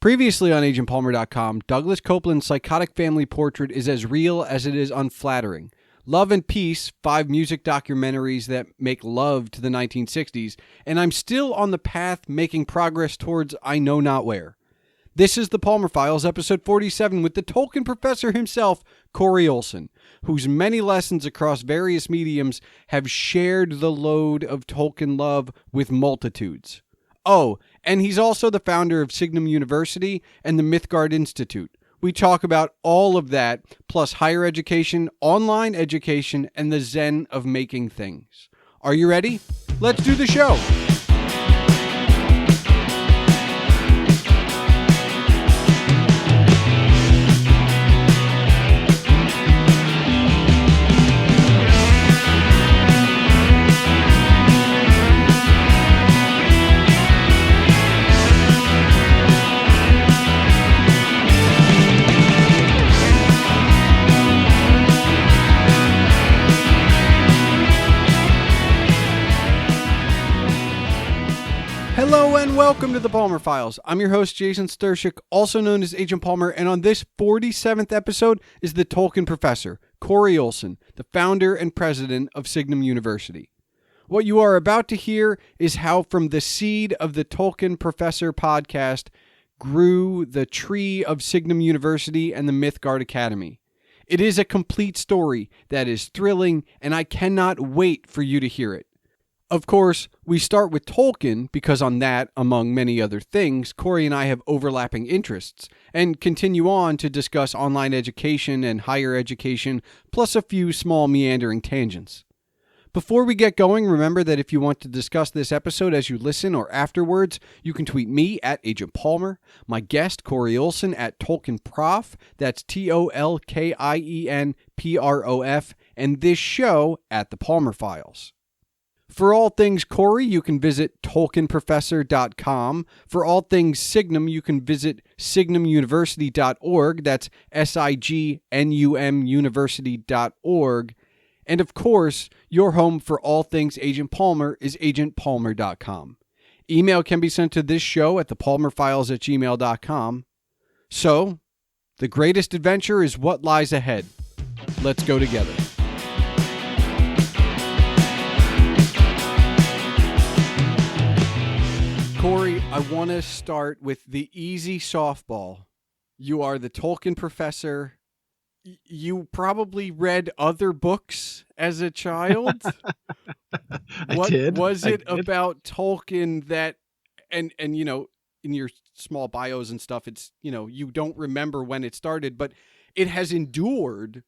Previously on agentpalmer.com, Douglas Coupland's psychotic family portrait is as real as it is unflattering. Love and Peace, 5 music documentaries that make love to the 1960s, and I'm still on the path making progress towards I know not where. This is the Palmer Files, episode 47, with the Tolkien Professor himself, Corey Olsen, whose many lessons across various mediums have shared the load of Tolkien love with multitudes. Oh, and he's also the founder of Signum University and the Mythgard Institute. We talk about all of that, plus higher education, online education, and the zen of making things. Are you ready? Let's do the show. Hello and welcome to the Palmer Files. I'm your host, Jason Stershik, also known as Agent Palmer, and on this 47th episode is the Tolkien Professor, Corey Olsen, the founder and president of Signum University. What you are about to hear is how from the seed of the Tolkien Professor podcast grew the tree of Signum University and the Mythgard Academy. It is a complete story that is thrilling, and I cannot wait for you to hear it. Of course, we start with Tolkien because on that, among many other things, Corey and I have overlapping interests, and continue on to discuss online education and higher education, plus a few small meandering tangents. Before we get going, remember that if you want to discuss this episode as you listen or afterwards, you can tweet me at Agent Palmer, my guest Corey Olsen at Tolkien Prof, that's TolkienProf, and this show at the Palmer Files. For all things Corey, you can visit TolkienProfessor.com. For all things Signum, you can visit SignumUniversity.org. That's SIGNUM University.org. And of course, your home for all things Agent Palmer is AgentPalmer.com. Email can be sent to this show at thepalmerfiles@gmail.com. So, the greatest adventure is what lies ahead. Let's go together. Corey, I want to start with the easy softball. You are the Tolkien Professor. You probably read other books as a child. I did. Was it about Tolkien that, and you know, in your small bios and stuff, it's, you know, you don't remember when it started, but it has endured.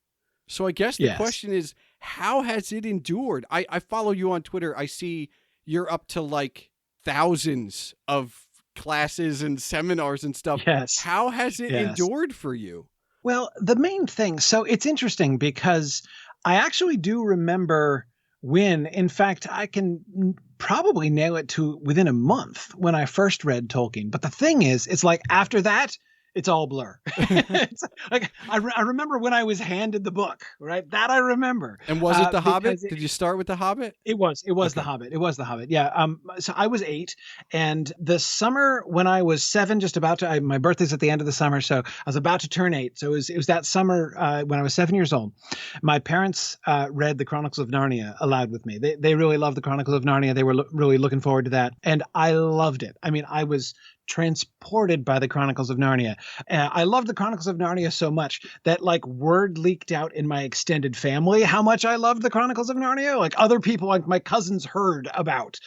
So I guess the question is, how has it endured? I follow you on Twitter. I see you're up to like thousands of classes and seminars and stuff. Yes. How has it endured for you? Well, the main thing, so it's interesting because I actually do remember when, in fact, I can probably nail it to within a month when I first read Tolkien. But the thing is, it's like after that, it's all blur. It's like I remember when I was handed the book, right? That I remember. And was it The Hobbit? Did you start with The Hobbit? It was okay. The Hobbit. It was The Hobbit. Yeah. So I was 8, and the summer when I was 7, just about to, my birthday's at the end of the summer, so I was about to turn 8. So it was that summer when I was 7 years old. My parents read the Chronicles of Narnia aloud with me. They really loved the Chronicles of Narnia. They were really looking forward to that, and I loved it. I mean, I was transported by the Chronicles of Narnia. I loved the Chronicles of Narnia so much that like word leaked out in my extended family how much I loved the Chronicles of Narnia. Like other people, like my cousins heard about,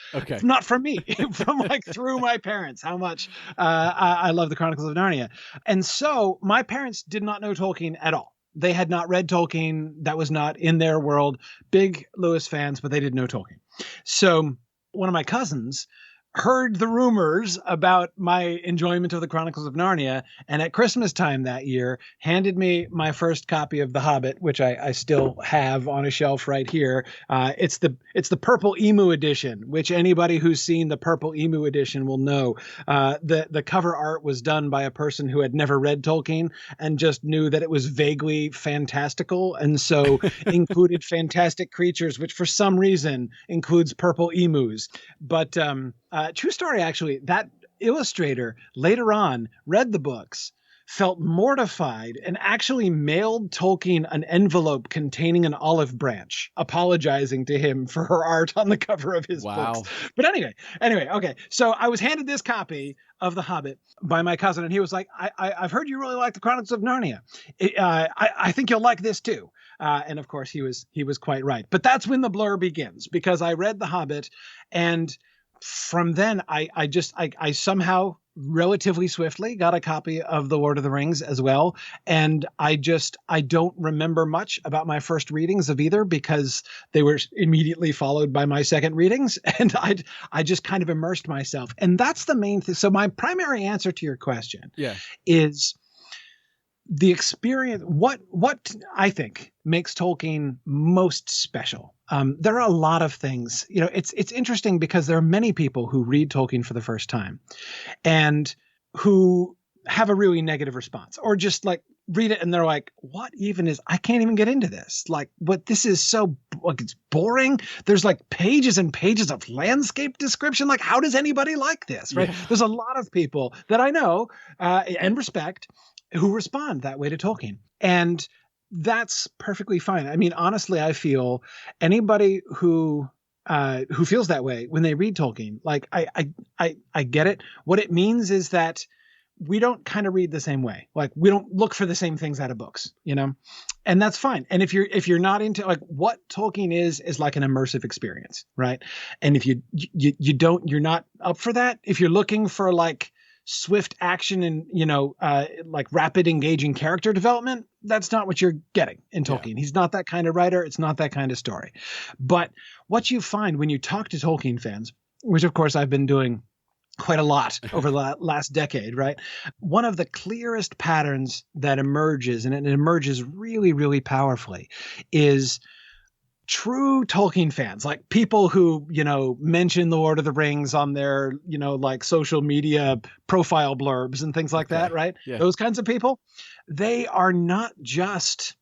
not from me, from like through my parents, how much I love the Chronicles of Narnia. And so my parents did not know Tolkien at all. They had not read Tolkien. That was not in their world. Big Lewis fans, but they didn't know Tolkien. So one of my cousins heard the rumors about my enjoyment of the Chronicles of Narnia, and at Christmas time that year handed me my first copy of The Hobbit, which I still have on a shelf right here. It's the Purple Emu edition, which anybody who's seen the Purple Emu edition will know. The cover art was done by a person who had never read Tolkien and just knew that it was vaguely fantastical, and so included fantastic creatures, which for some reason includes purple emus. But true story, actually, that illustrator later on read the books, felt mortified, and actually mailed Tolkien an envelope containing an olive branch, apologizing to him for her art on the cover of his books. But anyway, okay. So I was handed this copy of The Hobbit by my cousin, and he was like, I've heard you really like the Chronicles of Narnia. I think you'll like this too. And of course, he was quite right. But that's when the blur begins, because I read The Hobbit, and from then I somehow relatively swiftly got a copy of The Lord of the Rings as well. And I don't remember much about my first readings of either, because they were immediately followed by my second readings. And I just kind of immersed myself. And that's the main thing. So my primary answer to your question is the experience. What I think makes Tolkien most special. There are a lot of things. It's interesting because there are many people who read Tolkien for the first time and who have a really negative response, or just like read it and they're like, what even is, I can't even get into this. Like, what, this is so, like, it's boring. There's like pages and pages of landscape description. Like, how does anybody like this? Right. Yeah. There's a lot of people that I know and respect who respond that way to Tolkien. And that's perfectly fine. I mean, honestly, I feel anybody who feels that way when they read Tolkien, like, I get it. What it means is that we don't kind of read the same way. Like, we don't look for the same things out of books, and that's fine. And if you're not into, like, what Tolkien is like an immersive experience, right? And if you're not up for that, if you're looking for like swift action and, like rapid engaging character development, that's not what you're getting in Tolkien. Yeah. He's not that kind of writer. It's not that kind of story. But what you find when you talk to Tolkien fans, which of course I've been doing quite a lot over the last decade, right? One of the clearest patterns that emerges, and it emerges really, really powerfully, is true Tolkien fans, like people who, mention The Lord of the Rings on their, like social media profile blurbs and things like that, right? Yeah. Those kinds of people, they are not just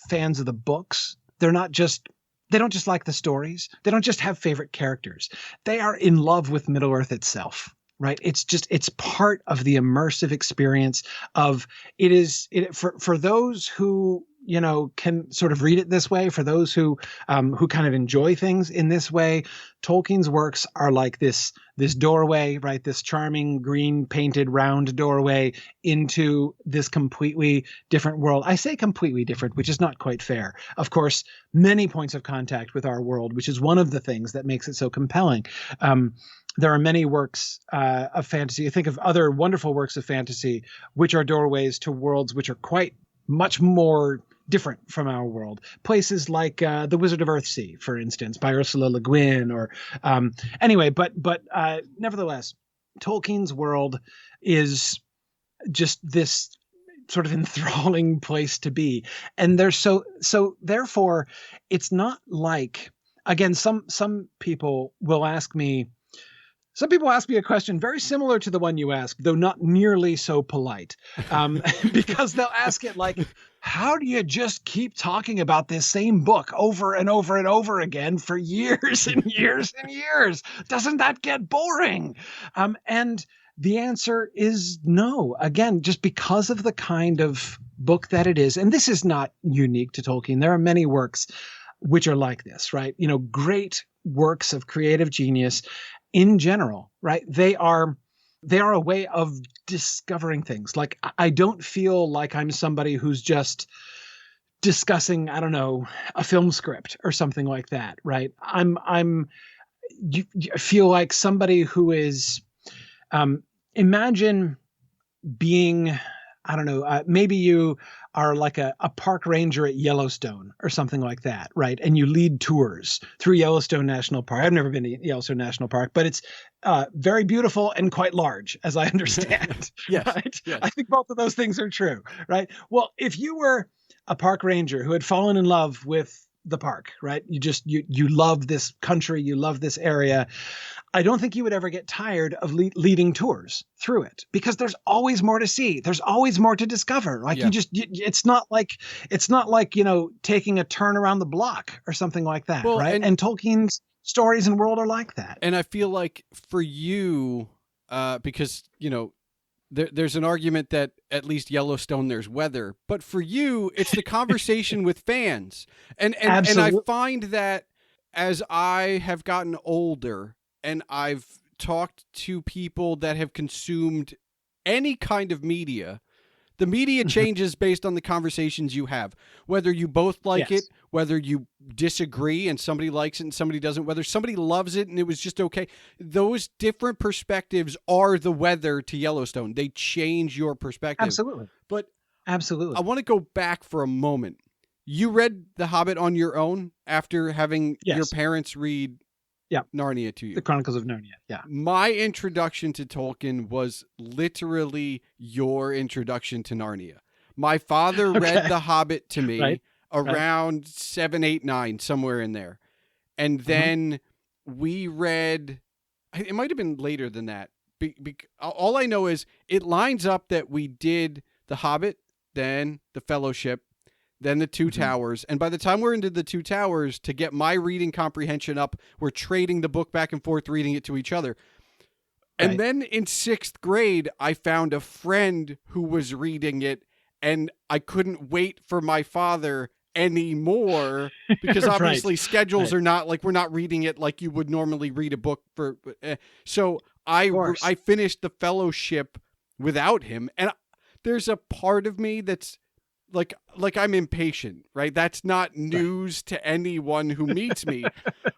fans of the books. They don't just like the stories. They don't just have favorite characters. They are in love with Middle-earth itself, right? It's part of the immersive experience of for those who, can sort of read it this way, for those who kind of enjoy things in this way. Tolkien's works are like this doorway, right? This charming green painted round doorway into this completely different world. I say completely different, which is not quite fair. Of course, many points of contact with our world, which is one of the things that makes it so compelling. There are many works of fantasy. I think of other wonderful works of fantasy, which are doorways to worlds which are quite much more different from our world. Places like The Wizard of Earthsea, for instance, by Ursula Le Guin, or anyway. But nevertheless, Tolkien's world is just this sort of enthralling place to be, and there's so therefore, it's not like, again, some people will ask me. Some people ask me a question very similar to the one you asked, though not nearly so polite, because they'll ask it like, how do you just keep talking about this same book over and over and over again for years and years and years? Doesn't that get boring? And the answer is no. Again, just because of the kind of book that it is. And this is not unique to Tolkien. There are many works which are like this, right? Great works of creative genius in general, right? They are a way of discovering things. Like, I don't feel like I'm somebody who's just discussing, I don't know, a film script or something like that, right? You feel like somebody who is, imagine being, I don't know, maybe you are like a park ranger at Yellowstone or something like that, right? And you lead tours through Yellowstone National Park. I've never been to Yellowstone National Park, but it's very beautiful and quite large, as I understand. Yes, right? Yes. I think both of those things are true, right? Well, if you were a park ranger who had fallen in love with the park, right? You love this country, you love this area. I don't think you would ever get tired of leading tours through it, because there's always more to see. There's always more to discover. Like, it's not like, taking a turn around the block or something like that. Well, right. And Tolkien's stories and world are like that. And I feel like for you, because, there's an argument that at least Yellowstone there's weather, but for you it's the conversation with fans, and I find that as I have gotten older and I've talked to people that have consumed any kind of media, the media changes based on the conversations you have, whether you both like it, whether you disagree and somebody likes it and somebody doesn't, whether somebody loves it and it was just okay. Those different perspectives are the weather to Yellowstone. They change your perspective. Absolutely. But absolutely, I want to go back for a moment. You read The Hobbit on your own after having your parents read Narnia to you. The Chronicles of Narnia. Yeah. My introduction to Tolkien was literally your introduction to Narnia. My father read The Hobbit to me around 7, 8, 9, somewhere in there. And then we read, it might have been later than that. All I know is it lines up that we did The Hobbit, then The Fellowship, then The Two Towers. And by the time we're into The Two Towers, to get my reading comprehension up, we're trading the book back and forth, reading it to each other. And then in 6th grade, I found a friend who was reading it, and I couldn't wait for my father anymore because obviously schedules are not like, we're not reading it like you would normally read a book for. So I finished The Fellowship without him. And there's a part of me that's, like I'm impatient, right? That's not news to anyone who meets me.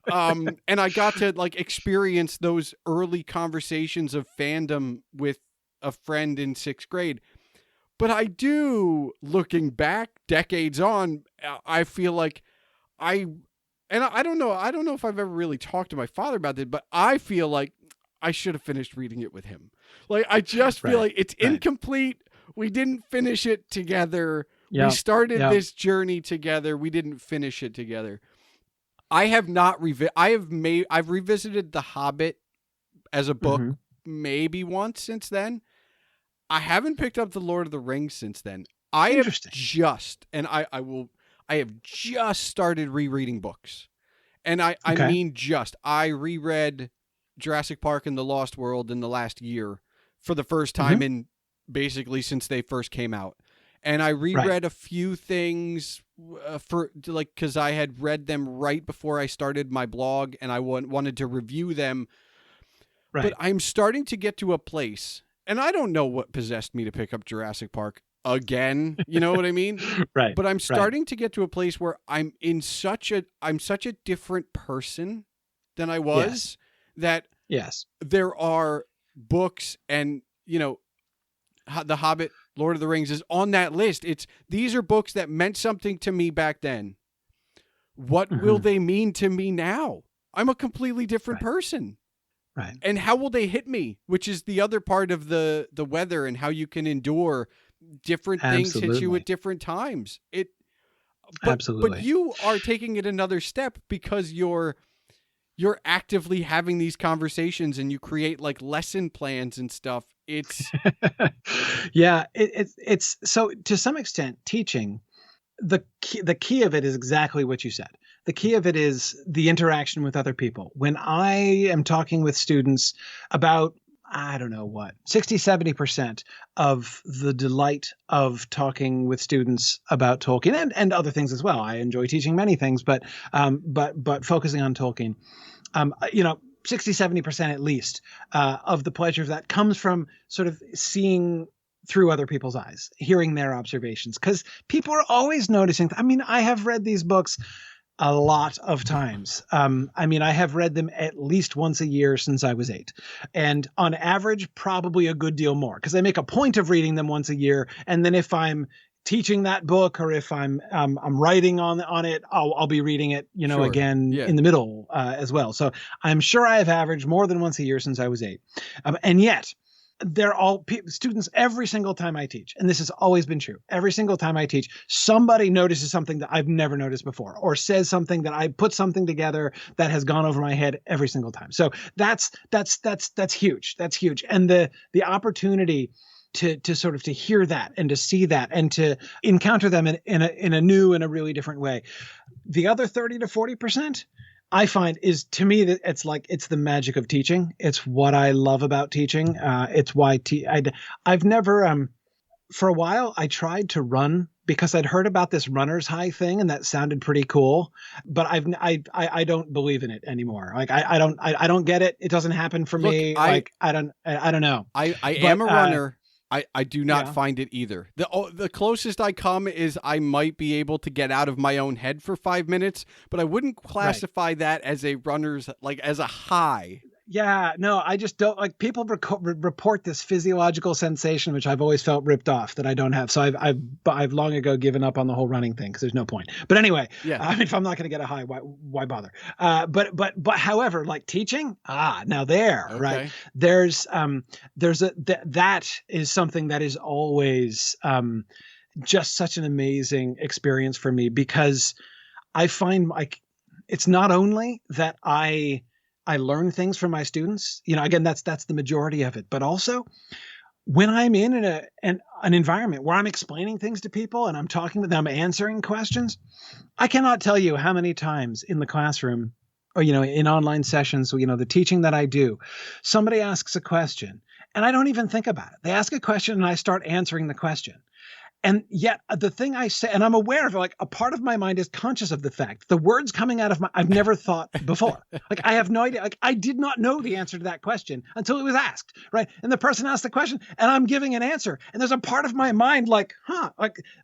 And I got to experience those early conversations of fandom with a friend in 6th grade. But I do, looking back decades on, I feel like I don't know if I've ever really talked to my father about it, but I feel like I should have finished reading it with him. Like, I just feel like it's incomplete. We didn't finish it together. We started this journey together. We didn't finish it together. I have not I've revisited The Hobbit as a book maybe once since then. I haven't picked up The Lord of the Rings since then. I have just started rereading books. And I mean just. I reread Jurassic Park and The Lost World in the last year for the first time in basically since they first came out. And I reread a few things because I had read them right before I started my blog, and I wanted to review them. Right. But I'm starting to get to a place, and I don't know what possessed me to pick up Jurassic Park again. You know what I mean? Right. But I'm starting to get to a place where I'm such a different person than I was. That there are books and The Hobbit, Lord of the Rings is on that list. These are books that meant something to me back then. What will they mean to me now? I'm a completely different person. Right. And how will they hit me? Which is the other part of the weather and how you can endure different things hit you at different times. Absolutely. But you are taking it another step because you're actively having these conversations and you create lesson plans and stuff. It's it's so to some extent teaching, the key of it is exactly what you said. The key of it is the interaction with other people. When I am talking with students about, I don't know what, 60, 70% of the delight of talking with students about Tolkien and other things as well. I enjoy teaching many things, but focusing on Tolkien, 60, 70% at least of the pleasure of that comes from sort of seeing through other people's eyes, hearing their observations, because people are always noticing. I mean, I have read these books a lot of times. I have read them at least once a year since I was 8. And on average, probably a good deal more, because I make a point of reading them once a year. And then if I'm teaching that book or if I'm writing on it, I'll be reading it, again in the middle as well. So I'm sure I have averaged more than once a year since I was 8. And yet they're all students every single time I teach. And this has always been true. Every single time I teach, somebody notices something that I've never noticed before, or says something that I put something together that has gone over my head every single time. So that's huge. That's huge. And the opportunity to sort of to hear that and to see that and to encounter them in a new and a really different way. The other 30 to 40%, I find is, to me, that it's the magic of teaching. It's what I love about teaching. It's why I've never, for a while, I tried to run because I'd heard about this runner's high thing, and that sounded pretty cool. But I don't believe in it anymore. Like I don't get it. It doesn't happen for Look, me. I don't know. I But, am a runner. I do not yeah. find it either. The closest I come is I might be able to get out of my own head for 5 minutes, but I wouldn't classify that as a runner's, like, as a high. Yeah, no, I just don't like people report this physiological sensation, which I've always felt ripped off that I don't have. So I've long ago given up on the whole running thing because there's no point. But anyway, Yeah. I mean, if I'm not going to get a high, why bother? But however, like teaching, now there, Okay. right? There's that is something that is always just such an amazing experience for me, because I find like it's not only that I learn things from my students, again, that's the majority of it, but also when I'm in an environment where I'm explaining things to people and I'm talking with them, answering questions, I cannot tell you how many times in the classroom or, in online sessions, the teaching that I do, somebody asks a question and I don't even think about it. They ask a question and I start answering the question. And yet the thing I say, and I'm aware of it, like a part of my mind is conscious of the fact, the words coming out of I've never thought before. Like I have no idea. Like I did not know the answer to that question until it was asked, right? And the person asked the question and I'm giving an answer. And there's a part of my mind like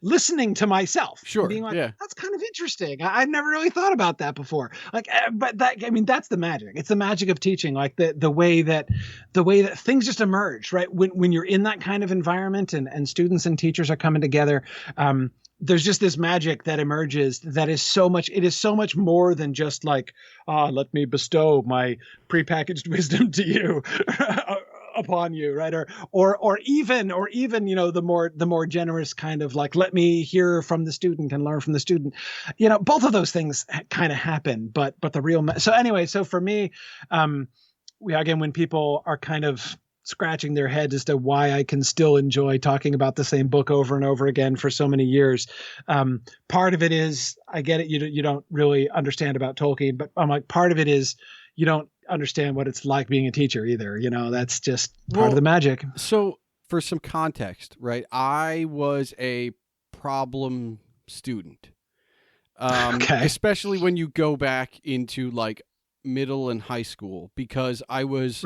listening to myself. Sure. Being like, yeah. That's kind of interesting. I've never really thought about that before. Like, but that's the magic. It's the magic of teaching. Like the way that things just emerge, right? When you're in that kind of environment and students and teachers are coming together, there's just this magic that emerges that is so much more than just like, let me bestow my prepackaged wisdom to you upon you, right? Or even the more generous kind of like, let me hear from the student and learn from the student. Both of those things kind of happen, but the real so for me, again, when people are kind of scratching their heads as to why I can still enjoy talking about the same book over and over again for so many years. Part of it is, I get it, you don't really understand about Tolkien, but I'm like, part of it is you don't understand what it's like being a teacher either. That's just part of the magic. So for some context, right, I was a problem student. Okay. Especially when you go back into like middle and high school, because I was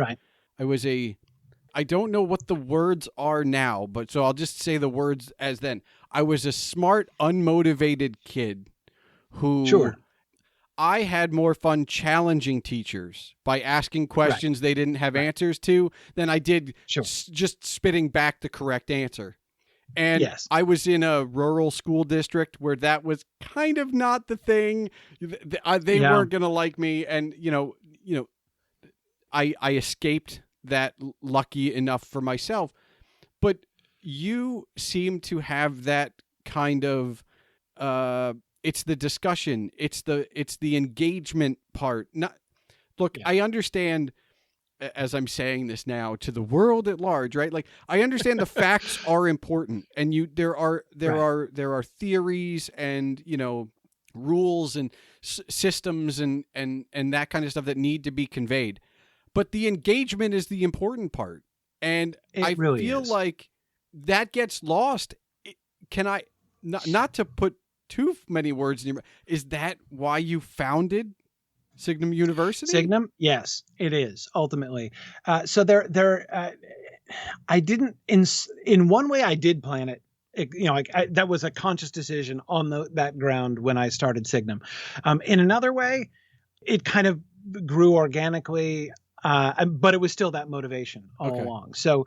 I don't know what the words are now, but so I'll just say the words as then. I was a smart, unmotivated kid who Sure. I had more fun challenging teachers by asking questions they didn't have answers to than I did just spitting back the correct answer. And yes. I was in a rural school district where that was kind of not the thing. They weren't going to like me. And, I escaped that lucky enough for myself. But you seem to have that kind of, it's the discussion. It's the engagement part. I understand, as I'm saying this now to the world at large, right? Like I understand the facts are important, and there are theories and rules and systems and that kind of stuff that need to be conveyed. But the engagement is the important part, and I really feel like that gets lost. Can I not to put too many words in your mouth? Is that why you founded Signum University? Signum, yes, it is ultimately. So I didn't in one way I did plan it. That was a conscious decision on that ground when I started Signum. In another way, it kind of grew organically, but it was still that motivation all along. So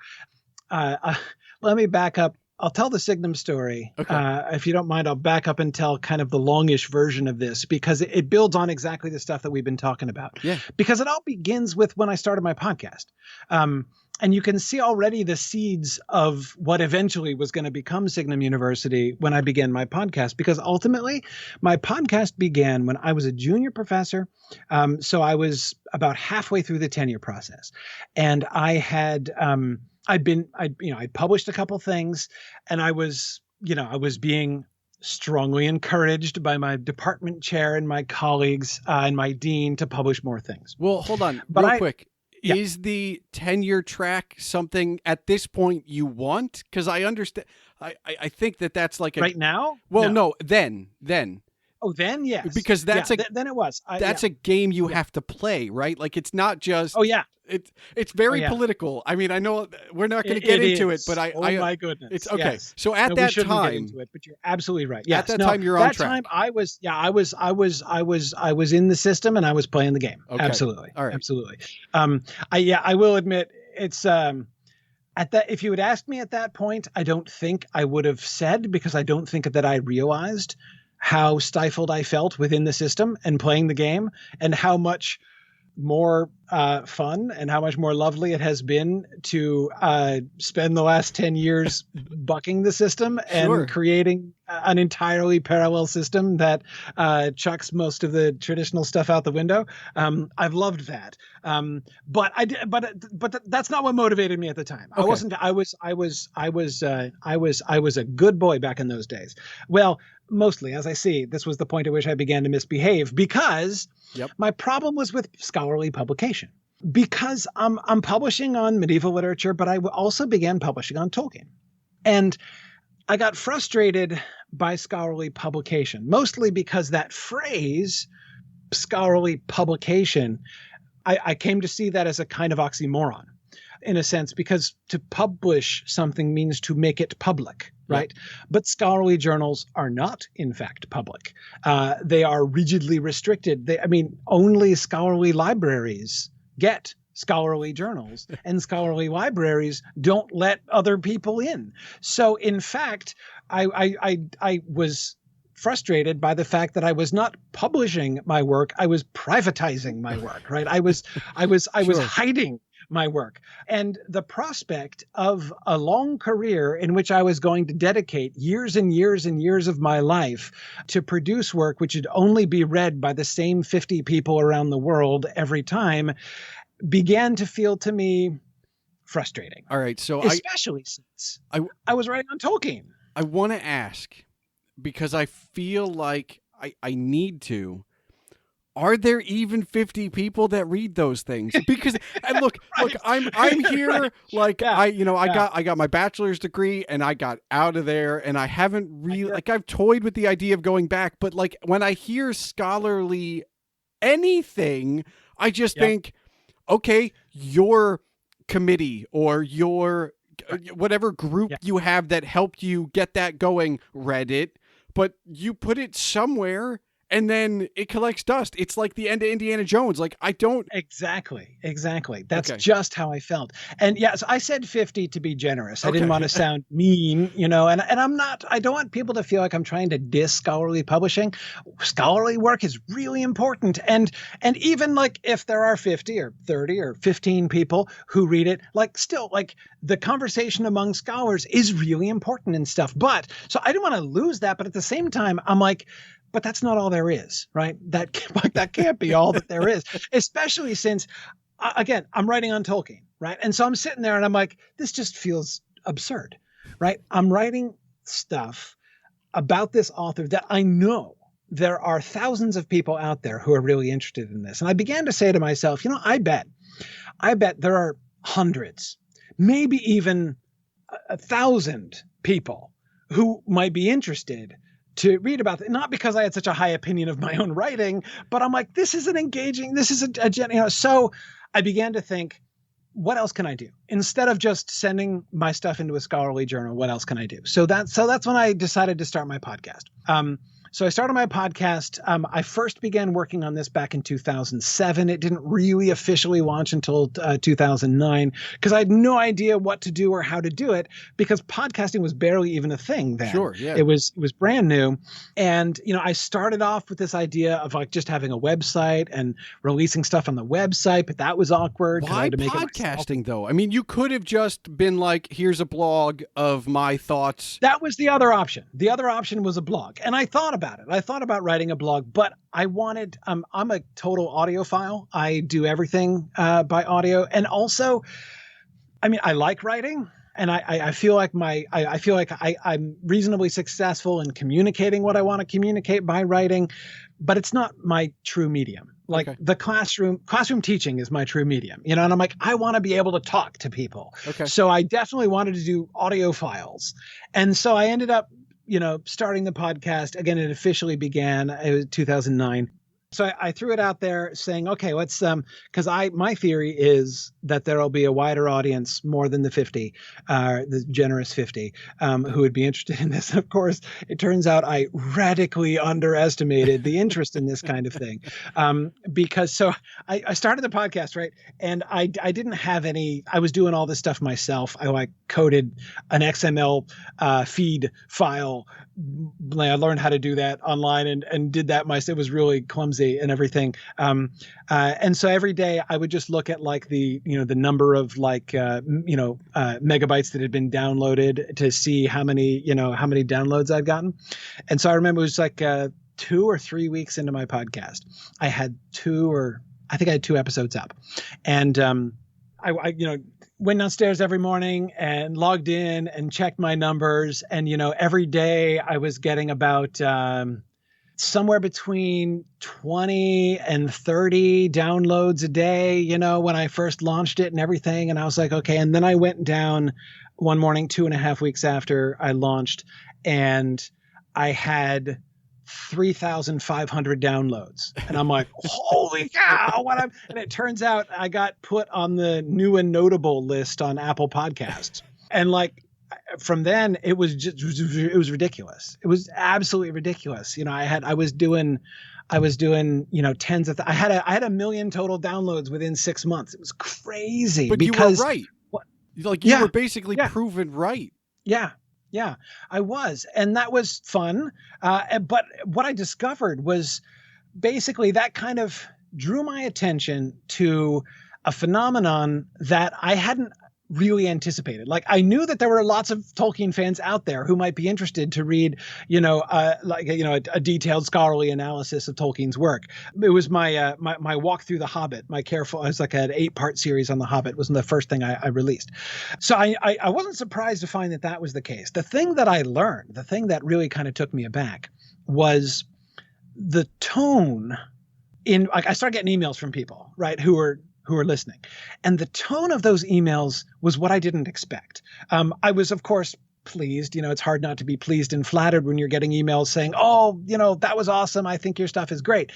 let me back up. I'll tell the Signum story. Okay. If you don't mind, I'll back up and tell kind of the longish version of this, because it builds on exactly the stuff that we've been talking about. Yeah. Because it all begins with when I started my podcast. And you can see already the seeds of what eventually was going to become Signum University when I began my podcast, because ultimately my podcast began when I was a junior professor. So I was about halfway through the tenure process, and I had, I'd published a couple things, and I was being strongly encouraged by my department chair and my colleagues and my dean to publish more things. Well, hold on But real quick. Yeah. Is the tenure track something at this point you want? Because I understand. I think that's like right now. Well, no then. Oh, then yes. Because that's then it was. That's a game you have to play, right? Like it's not just. Oh yeah. It's very political. I mean, I know we're not going to get into it, but oh my goodness. It's okay. Yes. So at that time, get into it, but you're absolutely right. Yes. At that time, you're on track. That time, I was in the system and I was playing the game. Okay. Absolutely. All right. Absolutely. I will admit it's at that. If you had asked me at that point, I don't think I would have said, because I don't think that I realized how stifled I felt within the system and playing the game, and how much more fun and how much more lovely it has been to spend the last 10 years bucking the system and creating an entirely parallel system that chucks most of the traditional stuff out the window. I've loved that. But that's not what motivated me at the time. Okay. I was a good boy back in those days. Well, mostly, as I see, this was the point at which I began to misbehave, because my problem was with scholarly publication. Because I'm publishing on medieval literature, but I also began publishing on Tolkien. And I got frustrated by scholarly publication, mostly because that phrase, scholarly publication, I came to see that as a kind of oxymoron, in a sense, because to publish something means to make it public, right? Yep. But scholarly journals are not, in fact, public. They are rigidly restricted. Only scholarly libraries get scholarly journals, and scholarly libraries don't let other people in. So, in fact, I was frustrated by the fact that I was not publishing my work; I was privatizing my work. Right? I was hiding my work. And the prospect of a long career in which I was going to dedicate years and years and years of my life to produce work which would only be read by the same 50 people around the world every time began to feel to me frustrating. All right. So especially since I was writing on Tolkien. I want to ask, because I feel like I need to. Are there even 50 people that read those things? Because and look, I'm here like I got my bachelor's degree and I got out of there, and I haven't really I've toyed with the idea of going back, but like when I hear scholarly anything, I just think, okay, your committee or your whatever group you have that helped you get that going read it, but you put it somewhere and then it collects dust. It's like the end of Indiana Jones. Like, I don't... Exactly. That's just how I felt. And yes, I said 50 to be generous. I didn't want to sound mean, and I'm not, I don't want people to feel like I'm trying to diss scholarly publishing. Scholarly work is really important. And even like if there are 50 or 30 or 15 people who read it, like still like the conversation among scholars is really important and stuff. But so I didn't want to lose that. But at the same time, I'm like, but that's not all there is, right? That can't be all that there is, especially since, again, I'm writing on Tolkien, right? And so I'm sitting there and I'm like, this just feels absurd, right? I'm writing stuff about this author that I know there are thousands of people out there who are really interested in this. And I began to say to myself, I bet there are hundreds, maybe even 1,000 people who might be interested to read about it, not because I had such a high opinion of my own writing, but I'm like, this is so I began to think, what else can I do? Instead of just sending my stuff into a scholarly journal, what else can I do? So that's when I decided to start my podcast. So I started my podcast. I first began working on this back in 2007. It didn't really officially launch until 2009 because I had no idea what to do or how to do it because podcasting was barely even a thing then. Sure, yeah. It was brand new. And, I started off with this idea of like just having a website and releasing stuff on the website, but that was awkward. Why podcasting though? I mean, you could have just been like, here's a blog of my thoughts. That was the other option. The other option was a blog. And I thought about it. I thought about writing a blog, but I wanted, I'm a total audiophile. I do everything by audio. And also, I like writing. And I feel like I'm reasonably successful in communicating what I want to communicate by writing, but it's not my true medium. Like the classroom teaching is my true medium, and I'm like, I want to be able to talk to people. Okay. So I definitely wanted to do audio files. And so I ended up, starting the podcast. Again, it officially began, it was 2009. So I threw it out there saying, okay, let's, because my theory is that there'll be a wider audience, more than the 50, the generous 50, who would be interested in this. And of course, it turns out I radically underestimated the interest in this kind of thing. Because I started the podcast, right? And I didn't have I was doing all this stuff myself. I coded an XML feed file. I learned how to do that online and did that myself. It was really clumsy and everything. And so every day I would just look at like the number of megabytes that had been downloaded to see how many downloads I'd gotten. And so I remember it was like 2 or 3 weeks into my podcast, I had 2 episodes up, and I went downstairs every morning and logged in and checked my numbers. And, every day I was getting about somewhere between 20 and 30 downloads a day, when I first launched it and everything. And I was like, okay. And then I went down one morning, 2.5 weeks after I launched, and I had 3,500 downloads. And I'm like, holy cow. And it turns out I got put on the new and notable list on Apple Podcasts. And like, from then it was ridiculous. It was absolutely ridiculous. I was doing, tens of, I had 1 million total downloads within 6 months. It was crazy. But because you were right. You were basically proven right. Yeah, I was. And that was fun. But what I discovered was basically that kind of drew my attention to a phenomenon that I hadn't really anticipated. Like, I knew that there were lots of Tolkien fans out there who might be interested to read, a detailed scholarly analysis of Tolkien's work. It was my walk through the Hobbit. I was like an 8-part series on the Hobbit was the first thing I released. So I wasn't surprised to find that was the case. The thing that I learned, the thing that really kind of took me aback, was the tone I started getting emails from people, right, who were listening. And the tone of those emails was what I didn't expect. I was, of course, pleased. It's hard not to be pleased and flattered when you're getting emails saying, oh, that was awesome. I think your stuff is great.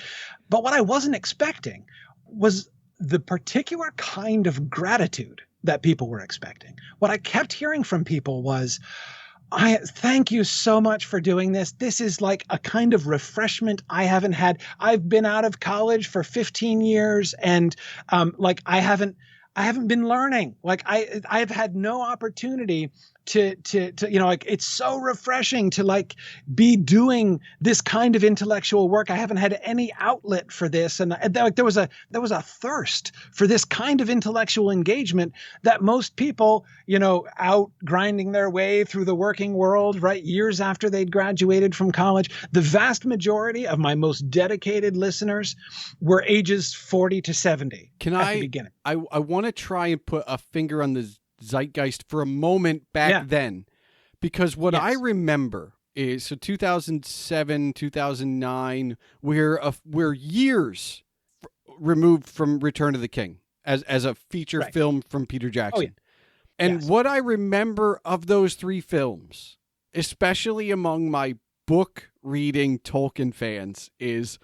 But what I wasn't expecting was the particular kind of gratitude that people were expecting. What I kept hearing from people was, I thank you so much for doing this. This is like a kind of refreshment I haven't had. I've been out of college for 15 years and I haven't been learning. Like I've had no opportunity to it's so refreshing to be doing this kind of intellectual work. I haven't had any outlet for this. And there was a thirst for this kind of intellectual engagement that most people, out grinding their way through the working world, right, years after they'd graduated from college, the vast majority of my most dedicated listeners were ages 40 to 70 at the beginning. I want to try and put a finger on the zeitgeist for a moment back then, because what I remember is 2007, 2009, we're years removed from Return of the King as a feature film from Peter Jackson. Oh, yeah. And what I remember of those 3 films, especially among my book reading Tolkien fans, is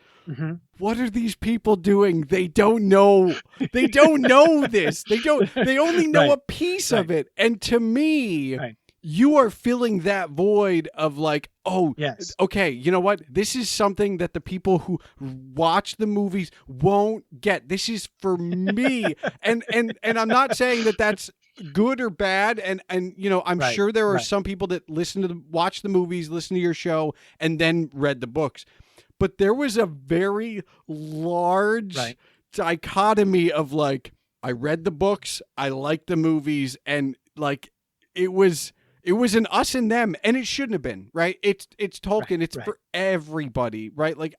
what are these people doing? They don't know. They don't know this. They only know a piece of it. And to me, you are filling that void of like, oh, yes, okay, you know what? This is something that the people who watch the movies won't get. This is for me. and I'm not saying that that's good or bad. And I'm sure there are some people that watch the movies, listen to your show, and then read the books. But there was a very large dichotomy of like, I read the books, I liked the movies, and like it was an us and them, and it shouldn't have been, right? It's Tolkien, it's for everybody, right? Like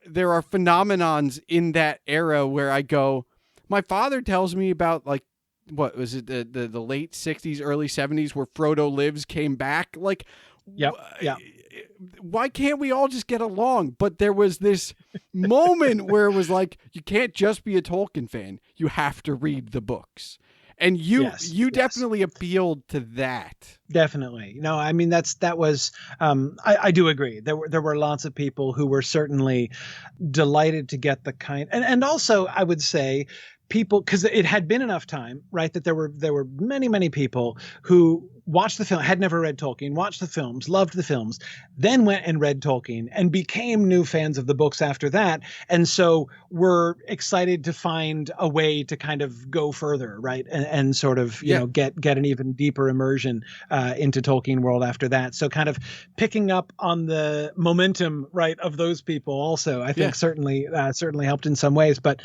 there are phenomenons in that era where I go, my father tells me about like what was it, the late 60s, early 70s, where Frodo lives came back. Like, Yep. Yeah. why can't we all just get along? But there was this moment where it was like, you can't just be a Tolkien fan. You have to read the books. And you definitely appealed to that. Definitely. No, I mean, that was, I do agree. There were lots of people who were certainly delighted to get the kind, and also I would say people, because it had been enough time, right, that there were many, many people who watched the film, had never read Tolkien, watched the films, loved the films, then went and read Tolkien and became new fans of the books after that. And so were excited to find a way to kind of go further, right, and sort of, you know, get an even deeper immersion into Tolkien world after that. So kind of picking up on the momentum, right, of those people also, I think certainly helped in some ways. But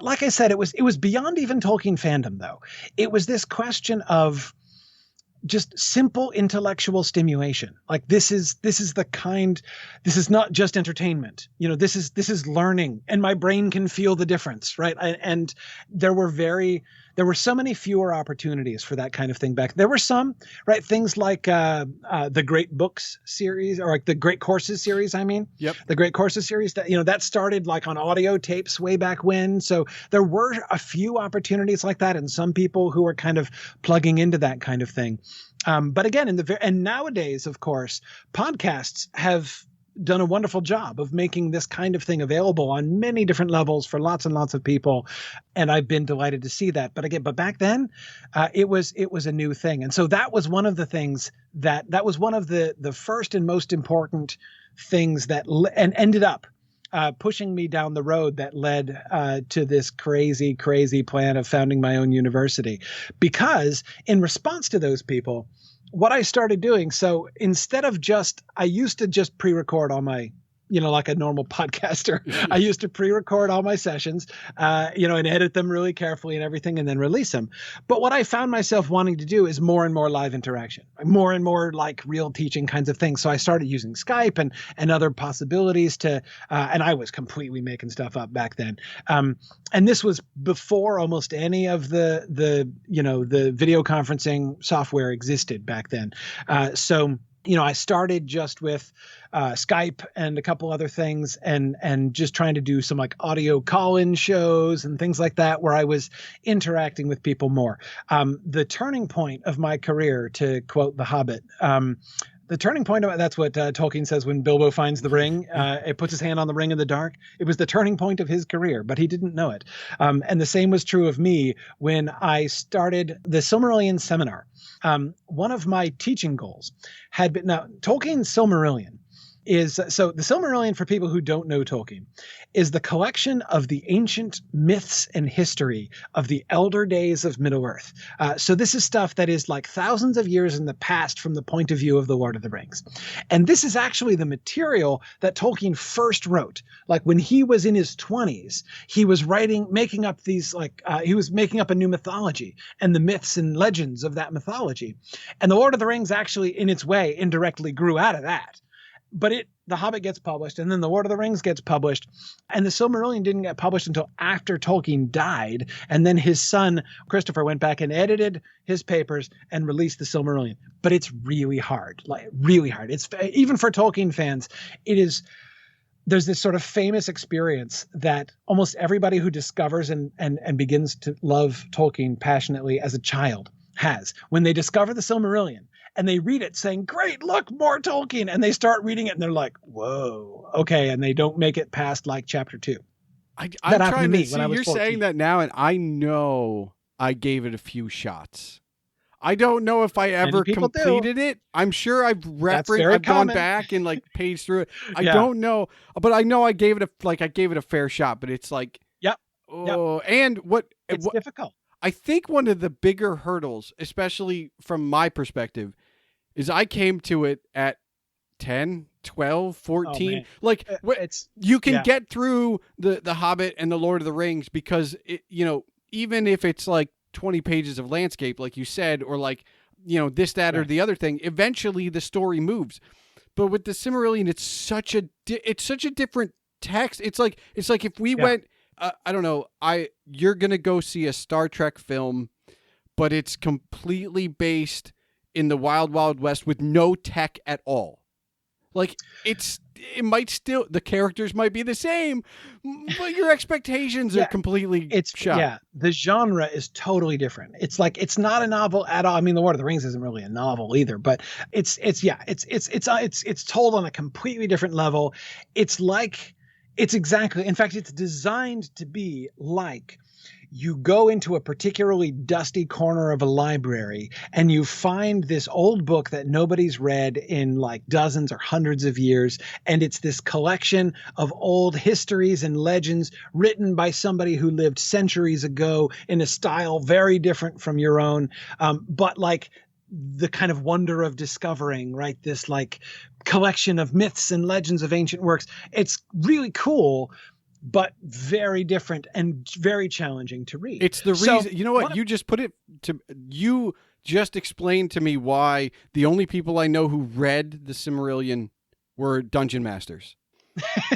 like I said, it was beyond even Tolkien fandom, though. It was this question of just simple intellectual stimulation. Like this is not just entertainment. You know, this is learning, and my brain can feel the difference, right? And there were so many fewer opportunities for that kind of thing back. There were some, right? Things like the Great Books series, or like the Great Courses series. I mean, the Great Courses series that, you know, that started like on audio tapes way back when. So there were a few opportunities like that, and some people who were kind of plugging into that kind of thing. But again, and nowadays, of course, podcasts have done a wonderful job of making this kind of thing available on many different levels for lots and lots of people. And I've been delighted to see that. But back then, it was a new thing. And so that was one of the things that was one of the first and most important things that and ended up pushing me down the road that led to this crazy, crazy plan of founding my own university. Because in response to those people, what I started doing, so instead of I used to just pre-record all my, you know, like a normal podcaster, I used to pre-record all my sessions, you know, and edit them really carefully and everything, and then release them. But what I found myself wanting to do is more and more live interaction, more and more like real teaching kinds of things. So I started using Skype and other possibilities to, and I was completely making stuff up back then. And this was before almost any of the video conferencing software existed back then. So, you know, I started just with Skype and a couple other things, and just trying to do some like audio call-in shows and things like that, where I was interacting with people more. The turning point of my career, to quote The Hobbit, the turning point of it, that's what Tolkien says when Bilbo finds the ring. It puts his hand on the ring in the dark. It was the turning point of his career, but he didn't know it. And the same was true of me when I started the Silmarillion Seminar. One of my teaching goals had been, now Tolkien's Silmarillion is, so the Silmarillion, for people who don't know Tolkien, is the collection of the ancient myths and history of the elder days of Middle-earth. So this is stuff that is like thousands of years in the past from the point of view of the Lord of the Rings. And this is actually the material that Tolkien first wrote. Like when he was in his 20s, he was making up these, he was making up a new mythology and the myths and legends of that mythology. And the Lord of the Rings actually, in its way, indirectly grew out of that. But The Hobbit gets published, and then The Lord of the Rings gets published, and the Silmarillion didn't get published until after Tolkien died, and then his son Christopher went back and edited his papers and released the Silmarillion. But it's really hard, like really hard. It's, even for Tolkien fans, there's this sort of famous experience that almost everybody who discovers and begins to love Tolkien passionately as a child has when they discover the Silmarillion. And they read it saying, great, look, more Tolkien. And they start reading it and they're like, whoa, okay. And they don't make it past like chapter 2. I'm trying to see, you're 14. Saying that now, and I know I gave it a few shots. I don't know if I ever completed it. I'm sure I've gone back and like paged through it. I don't know, but I know I gave it a fair shot, but it's like, and it's difficult. I think one of the bigger hurdles, especially from my perspective, is I came to it at 10, 12, 14. Like you can get through the Hobbit and the Lord of the Rings because even if it's like 20 pages of landscape, like you said, or like, this, that, or the other thing, eventually the story moves. But with the Silmarillion, it's such a different text. It's like if we went, I don't know, you're going to go see a Star Trek film but it's completely based in the Wild Wild West with no tech at all. Like, it might still, the characters might be the same, but your expectations are completely shot. Yeah, the genre is totally different. It's like, it's not a novel at all. I mean, The Lord of the Rings isn't really a novel either, but it's told on a completely different level. In fact, it's designed to be like, you go into a particularly dusty corner of a library and you find this old book that nobody's read in like dozens or hundreds of years. And it's this collection of old histories and legends written by somebody who lived centuries ago in a style very different from your own. But like the kind of wonder of discovering, right? This like collection of myths and legends of ancient works. It's really cool, but very different and very challenging to read. It's the reason, you know what, you just explained to me why the only people I know who read the Silmarillion were dungeon masters.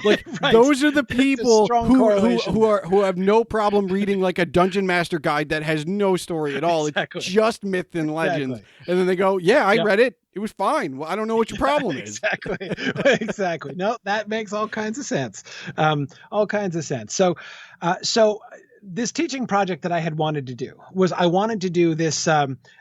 Like, right. Those are the people who have no problem reading like a dungeon master guide that has no story at all. Exactly. It's just myth and legends. Exactly. And then they go, I read it. It was fine. Well, I don't know what your problem is. Exactly. No, that makes all kinds of sense. So this teaching project that I had wanted to do was I wanted to do this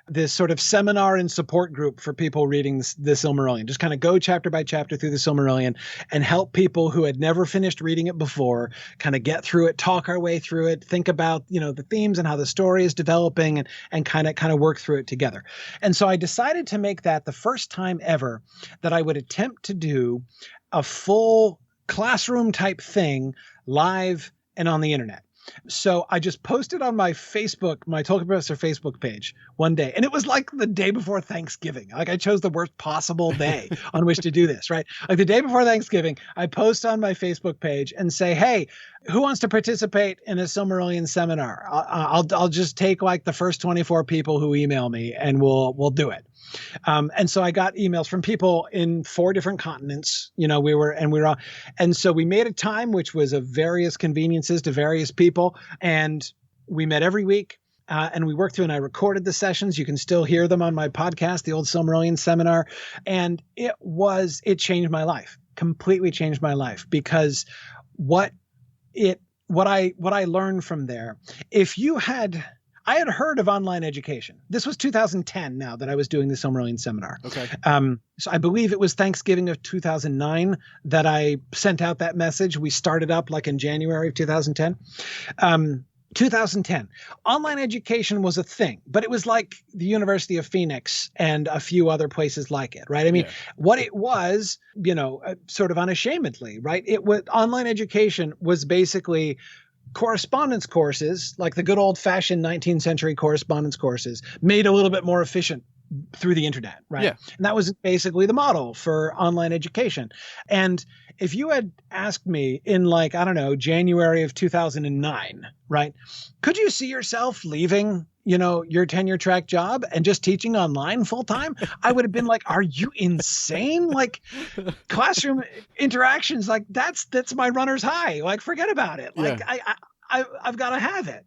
this sort of seminar and support group for people reading the Silmarillion. Just kind of go chapter by chapter through the Silmarillion and help people who had never finished reading it before kind of get through it, talk our way through it, think about, the themes and how the story is developing and kind of work through it together. And so I decided to make that the first time ever that I would attempt to do a full classroom type thing live and on the internet. So I just posted on my Facebook, my Tolkien Professor Facebook page one day, and it was like the day before Thanksgiving. Like, I chose the worst possible day on which to do this, right? Like the day before Thanksgiving, I post on my Facebook page and say, hey, who wants to participate in a Silmarillion seminar? I'll just take like the first 24 people who email me and we'll do it. And so I got emails from people in 4 different continents, and so we made a time which was of various conveniences to various people. And we met every week and we worked through, and I recorded the sessions. You can still hear them on my podcast, The Old Silmarillion Seminar. And it changed my life, completely changed my life, because what I learned from there, I had heard of online education. This was 2010 now that I was doing the Silmarillion seminar. Okay. So I believe it was Thanksgiving of 2009 that I sent out that message. We started up like in January of 2010. 2010. Online education was a thing, but it was like the University of Phoenix and a few other places like it, right? I mean, what it was, sort of unashamedly, right? Online education was basically correspondence courses, like the good old-fashioned 19th century correspondence courses, made a little bit more efficient through the internet, right? Yeah. And that was basically the model for online education. And if you had asked me in January of 2009, right, could you see yourself leaving, your tenure track job and just teaching online full time? I would have been like, are you insane? Like, classroom interactions, like that's my runner's high. Like, forget about it. Like, I've got to have it,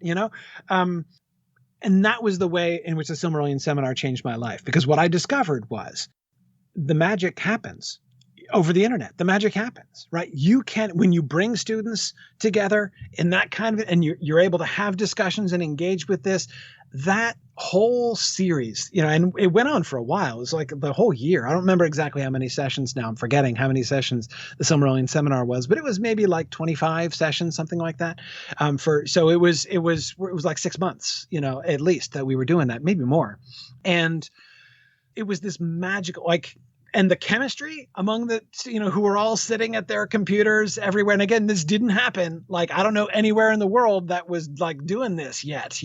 And that was the way in which the Silmarillion seminar changed my life, because what I discovered was the magic happens over the internet. The magic happens, right? You can, when you bring students together in that kind of, and you're able to have discussions and engage with this, that whole series, and it went on for a while. It was like the whole year. I don't remember exactly how many sessions now. I'm forgetting how many sessions the Silmarillion seminar was, but it was maybe like 25 sessions, something like that. So it was like 6 months, at least, that we were doing that, maybe more. And it was this magical, and the chemistry among the, who were all sitting at their computers everywhere. And again, this didn't happen. Like, I don't know anywhere in the world that was like doing this yet,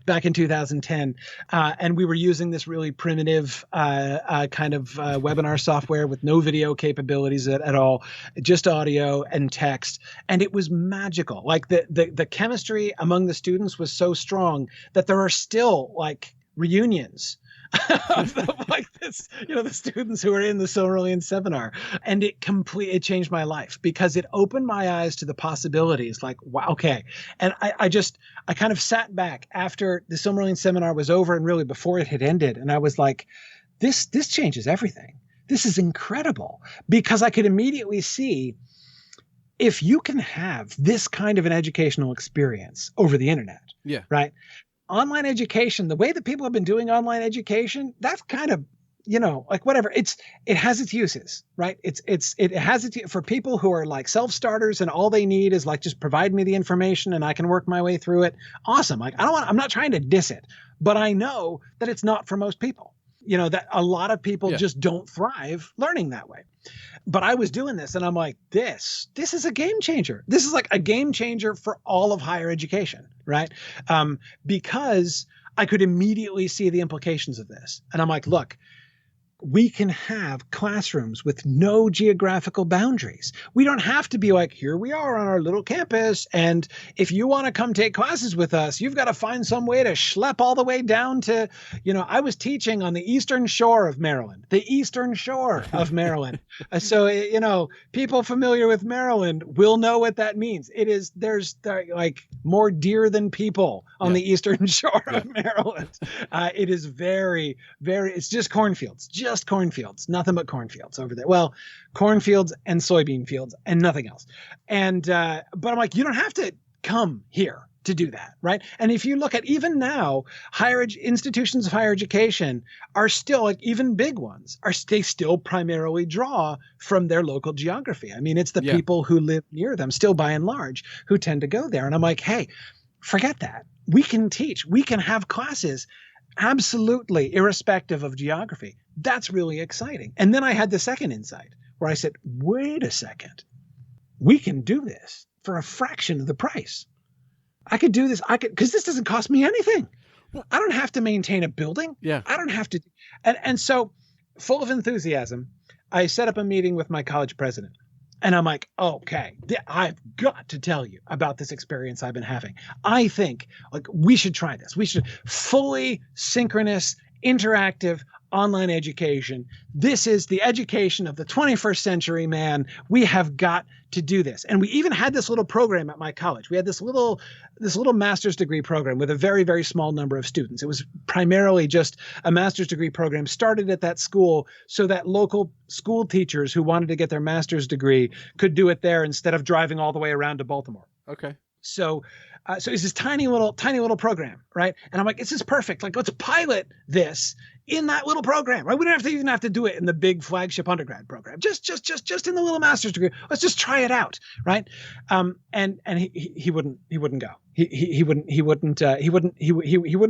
back in 2010. And we were using this really primitive kind of webinar software with no video capabilities at all, just audio and text. And it was magical. Like the chemistry among the students was so strong that there are still like reunions of like this, the students who are in the Silmarillion seminar. And it changed my life because it opened my eyes to the possibilities. Like, wow, okay. And I kind of sat back after the Silmarillion seminar was over and really before it had ended. And I was like, this changes everything. This is incredible, because I could immediately see, if you can have this kind of an educational experience over the internet, right? Online education, the way that people have been doing online education, that's kind of, like whatever. It has its uses, right? It has it for people who are like self-starters and all they need is like, just provide me the information and I can work my way through it. Awesome. Like, I'm not trying to diss it, but I know that it's not for most people. That a lot of people just don't thrive learning that way. But I was doing this and I'm like, this is a game changer. This is like a game changer for all of higher education, right? Because I could immediately see the implications of this. And I'm like, look, we can have classrooms with no geographical boundaries. We don't have to be like, here we are on our little campus, and if you want to come take classes with us, you've got to find some way to schlep all the way down to, I was teaching on the eastern shore of Maryland, So, people familiar with Maryland will know what that means. There's like more deer than people on the eastern shore of Maryland. It is very, very, it's just cornfields, nothing but cornfields over there. Well, cornfields and soybean fields and nothing else. And, but I'm like, you don't have to come here to do that, right? And if you look at even now, institutions of higher education are still, like even big ones, they still primarily draw from their local geography. I mean, it's the people who live near them still by and large who tend to go there. And I'm like, hey, forget that. We can teach, we can have classes absolutely irrespective of geography. That's really exciting. And then I had the second insight where I said, wait a second, we can do this for a fraction of the price. I could do this. Because this doesn't cost me anything. I don't have to maintain a building. I don't have to. And so, full of enthusiasm, I set up a meeting with my college president. And I'm like, okay, I've got to tell you about this experience I've been having. I think like we should try this. We should fully synchronous, interactive online education. This is the education of the 21st century, man. We have got to do this. And we even had this little program at my college. We had this little master's degree program with a very, very small number of students. It was primarily just a master's degree program started at that school so that local school teachers who wanted to get their master's degree could do it there instead of driving all the way around to Baltimore. Okay. So it's this tiny little program, right? And I'm like, this is perfect. Like, let's pilot this in that little program, right? We don't even have to do it in the big flagship undergrad program. Just in the little master's degree. Let's just try it out, right? And he wouldn't go. He wouldn't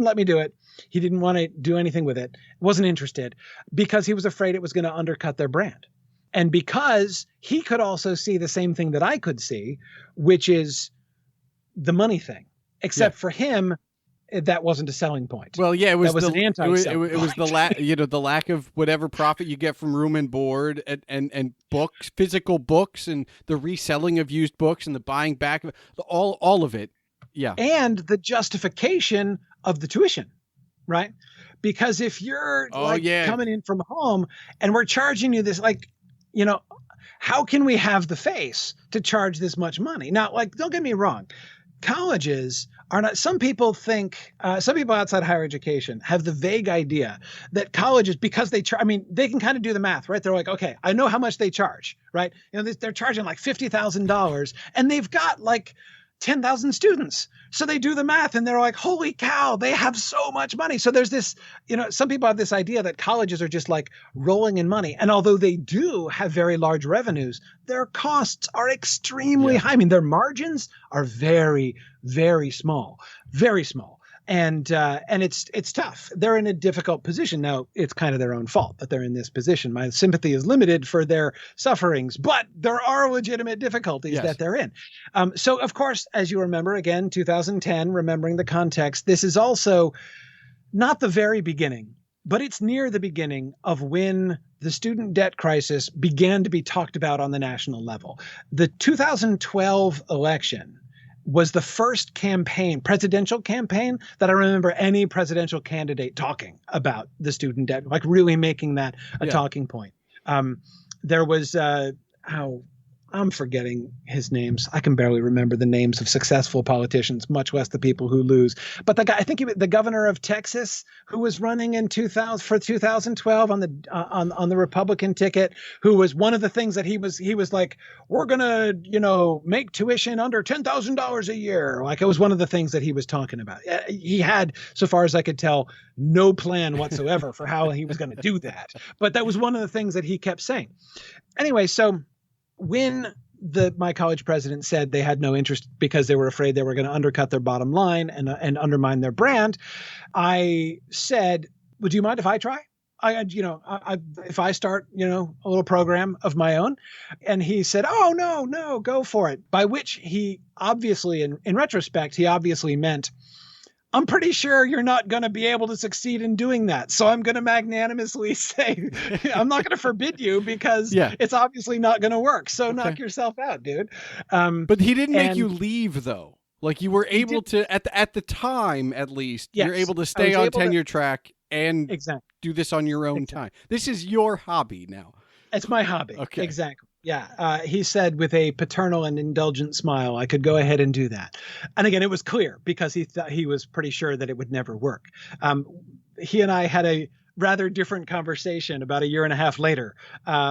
let me do it. He didn't want to do anything with it. Wasn't interested because he was afraid it was going to undercut their brand. And because he could also see the same thing that I could see, which is the money thing, except for him, that wasn't a selling point. Well, yeah, it was an anti-selling it was the lack of whatever profit you get from room and board and books, physical books, and the reselling of used books and the buying back of all of it. Yeah. And the justification of the tuition, right? Because if you're coming in from home and we're charging you this, how can we have the face to charge this much money? Now, don't get me wrong. Colleges are not, some people outside higher education have the vague idea that colleges, because they can kind of do the math, right? They're like, okay, I know how much they charge, right? They're charging like $50,000 and they've got like 10,000 students. So they do the math and they're like, holy cow, they have so much money. So there's this, some people have this idea that colleges are just like rolling in money. And although they do have very large revenues, their costs are extremely high. I mean, their margins are very, very small, very small. And it's tough. They're in a difficult position. Now, it's kind of their own fault that they're in this position. My sympathy is limited for their sufferings, but there are legitimate difficulties that they're in. So, of course, as you remember, again, 2010, remembering the context, this is also not the very beginning, but it's near the beginning of when the student debt crisis began to be talked about on the national level. The 2012 election was the first presidential campaign, that I remember any presidential candidate talking about the student debt, like really making that a talking point. There was, I'm forgetting his names. I can barely remember the names of successful politicians, much less the people who lose. But the guy, I think the governor of Texas, who was running in 2012 on the Republican ticket, who was one of the things that he was like, we're gonna, make tuition under $10,000 a year. Like, it was one of the things that he was talking about. He had, so far as I could tell, no plan whatsoever for how he was going to do that. But that was one of the things that he kept saying. Anyway, so when my college president said they had no interest because they were afraid they were going to undercut their bottom line and undermine their brand, I said, would you mind if I try? If I start, a little program of my own? And he said, oh, no, go for it. By which he obviously, in retrospect, he obviously meant, I'm pretty sure you're not going to be able to succeed in doing that. So I'm going to magnanimously say, I'm not going to forbid you because it's obviously not going to work. So knock yourself out, dude. But he didn't make you leave, though. Like, you were able to, at the time, at least, you're able to stay on tenure track and do this on your own time. This is your hobby now. It's my hobby. Okay. Exactly. Yeah. He said with a paternal and indulgent smile, I could go ahead and do that. And again, it was clear because he was pretty sure that it would never work. He and I had a rather different conversation about a year and a half later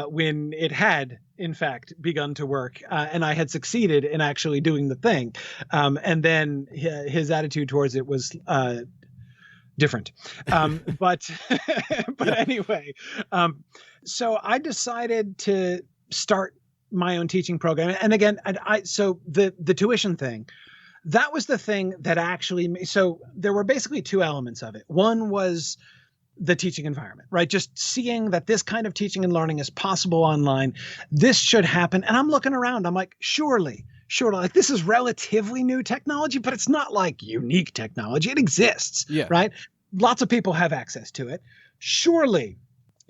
when it had, in fact, begun to work and I had succeeded in actually doing the thing. And then his attitude towards it was different. But anyway, so I decided to start my own teaching program. And again, so the tuition thing, that was the thing that actually, so there were basically two elements of it. One was the teaching environment, right? Just seeing that this kind of teaching and learning is possible online. This should happen. And I'm looking around, I'm like, surely, like, this is relatively new technology, but it's not like unique technology. It exists, right? Lots of people have access to it. Surely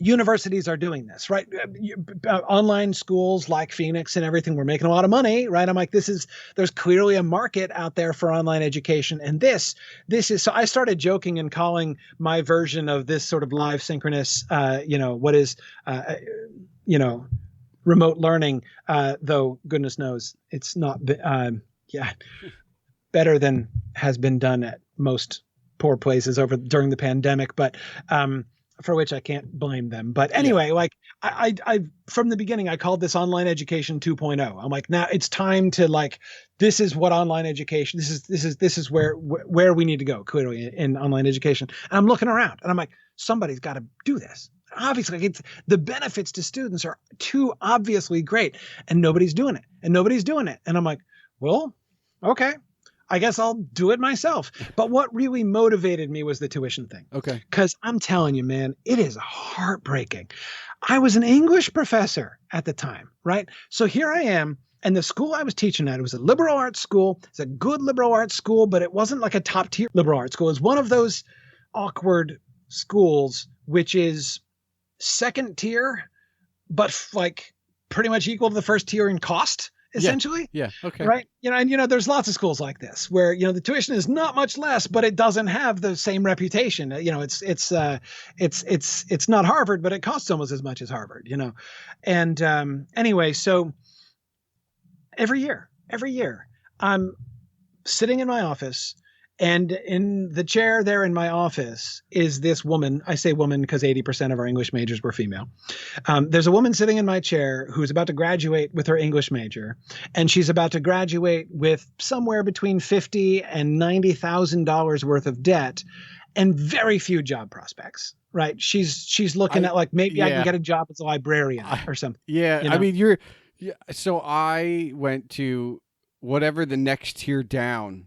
universities are doing this, right? Online schools like Phoenix and everything, we're making a lot of money, right? I'm like, there's clearly a market out there for online education. And this is, so I started joking and calling my version of this sort of live synchronous, remote learning, though goodness knows it's not, better than has been done at most poor places during the pandemic, but, for which I can't blame them. But anyway, like I from the beginning, I called this online education 2.0. I'm like, now it's time to, like, this is what online education, this is where we need to go clearly in online education. And I'm looking around and I'm like, somebody's got to do this. Obviously, the benefits to students are too obviously great and nobody's doing it. And I'm like, well, okay, I guess I'll do it myself. But what really motivated me was the tuition thing. Okay. Because I'm telling you, man, it is heartbreaking. I was an English professor at the time, right? So here I am, and the school I was teaching at, it was a liberal arts school. It's a good liberal arts school, but it wasn't like a top tier liberal arts school. It's one of those awkward schools, which is second tier, but like pretty much equal to the first tier in cost. Essentially. Yeah. Okay. Right. And there's lots of schools like this where, the tuition is not much less, but it doesn't have the same reputation. It's not Harvard, but it costs almost as much as Harvard, And anyway, so every year I'm sitting in my office, and in the chair there in my office is this woman. I say woman because 80% of our English majors were female. There's a woman sitting in my chair who's about to graduate with her English major, and she's about to graduate with somewhere between $50,000 and $90,000 worth of debt and very few job prospects, right? She's looking at, like, maybe I can get a job as a librarian or something. Yeah. I mean, so I went to whatever the next tier down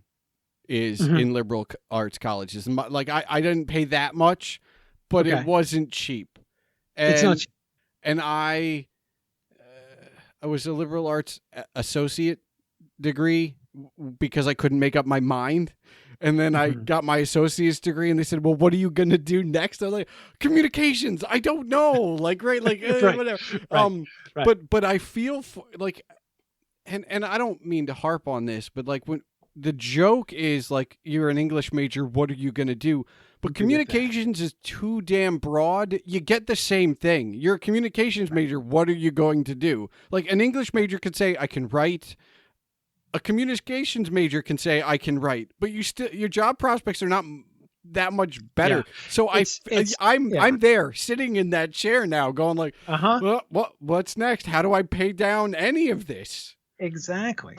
is in liberal arts colleges. Like, I didn't pay that much, but it wasn't cheap. And, it's not cheap. And I was a liberal arts associate degree because I couldn't make up my mind. And then I got my associate's degree, and they said, well, what are you going to do next? I was like, communications. I don't know. Like, right. Like, whatever. Right. But I feel like, and I don't mean to harp on this, but like the joke is like, you're an English major, what are you going to do? But communications is too damn broad. You get the same thing. You're a communications major, what are you going to do? Like, an English major could say, I can write. A communications major can say, I can write. But your job prospects are not that much better. Yeah. So I'm there sitting in that chair now going like, well, what's next? How do I pay down any of this? Exactly.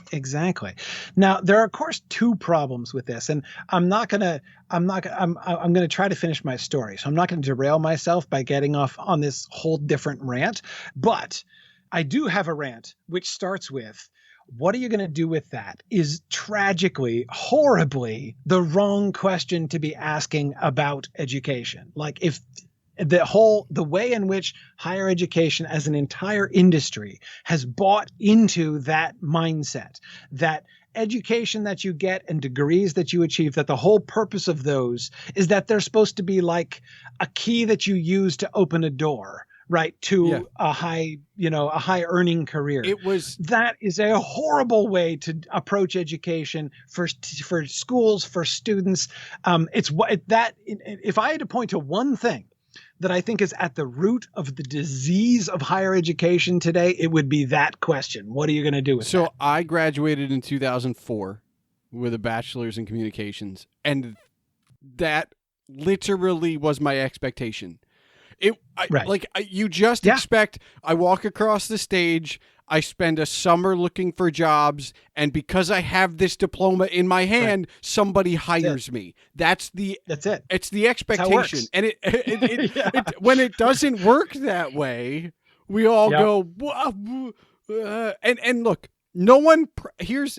Now, there are, of course, two problems with this, and I'm going to try to finish my story. So I'm not going to derail myself by getting off on this whole different rant, but I do have a rant which starts with, what are you going to do with that is tragically, horribly the wrong question to be asking about education. Like, if the way in which higher education as an entire industry has bought into that mindset, that education that you get and degrees that you achieve, that the whole purpose of those is that they're supposed to be like a key that you use to open a door, right, to a high earning career. That is a horrible way to approach education for schools, for students. If I had to point to one thing that I think is at the root of the disease of higher education today, it would be that question. What are you going to do with that? So I graduated in 2004 with a bachelor's in communications, and that literally was my expectation. You just expect, I walk across the stage, I spend a summer looking for jobs, and because I have this diploma in my hand, somebody hires me. That's it. It's the expectation. And it when it doesn't work that way, we all go, and look, no one, here's,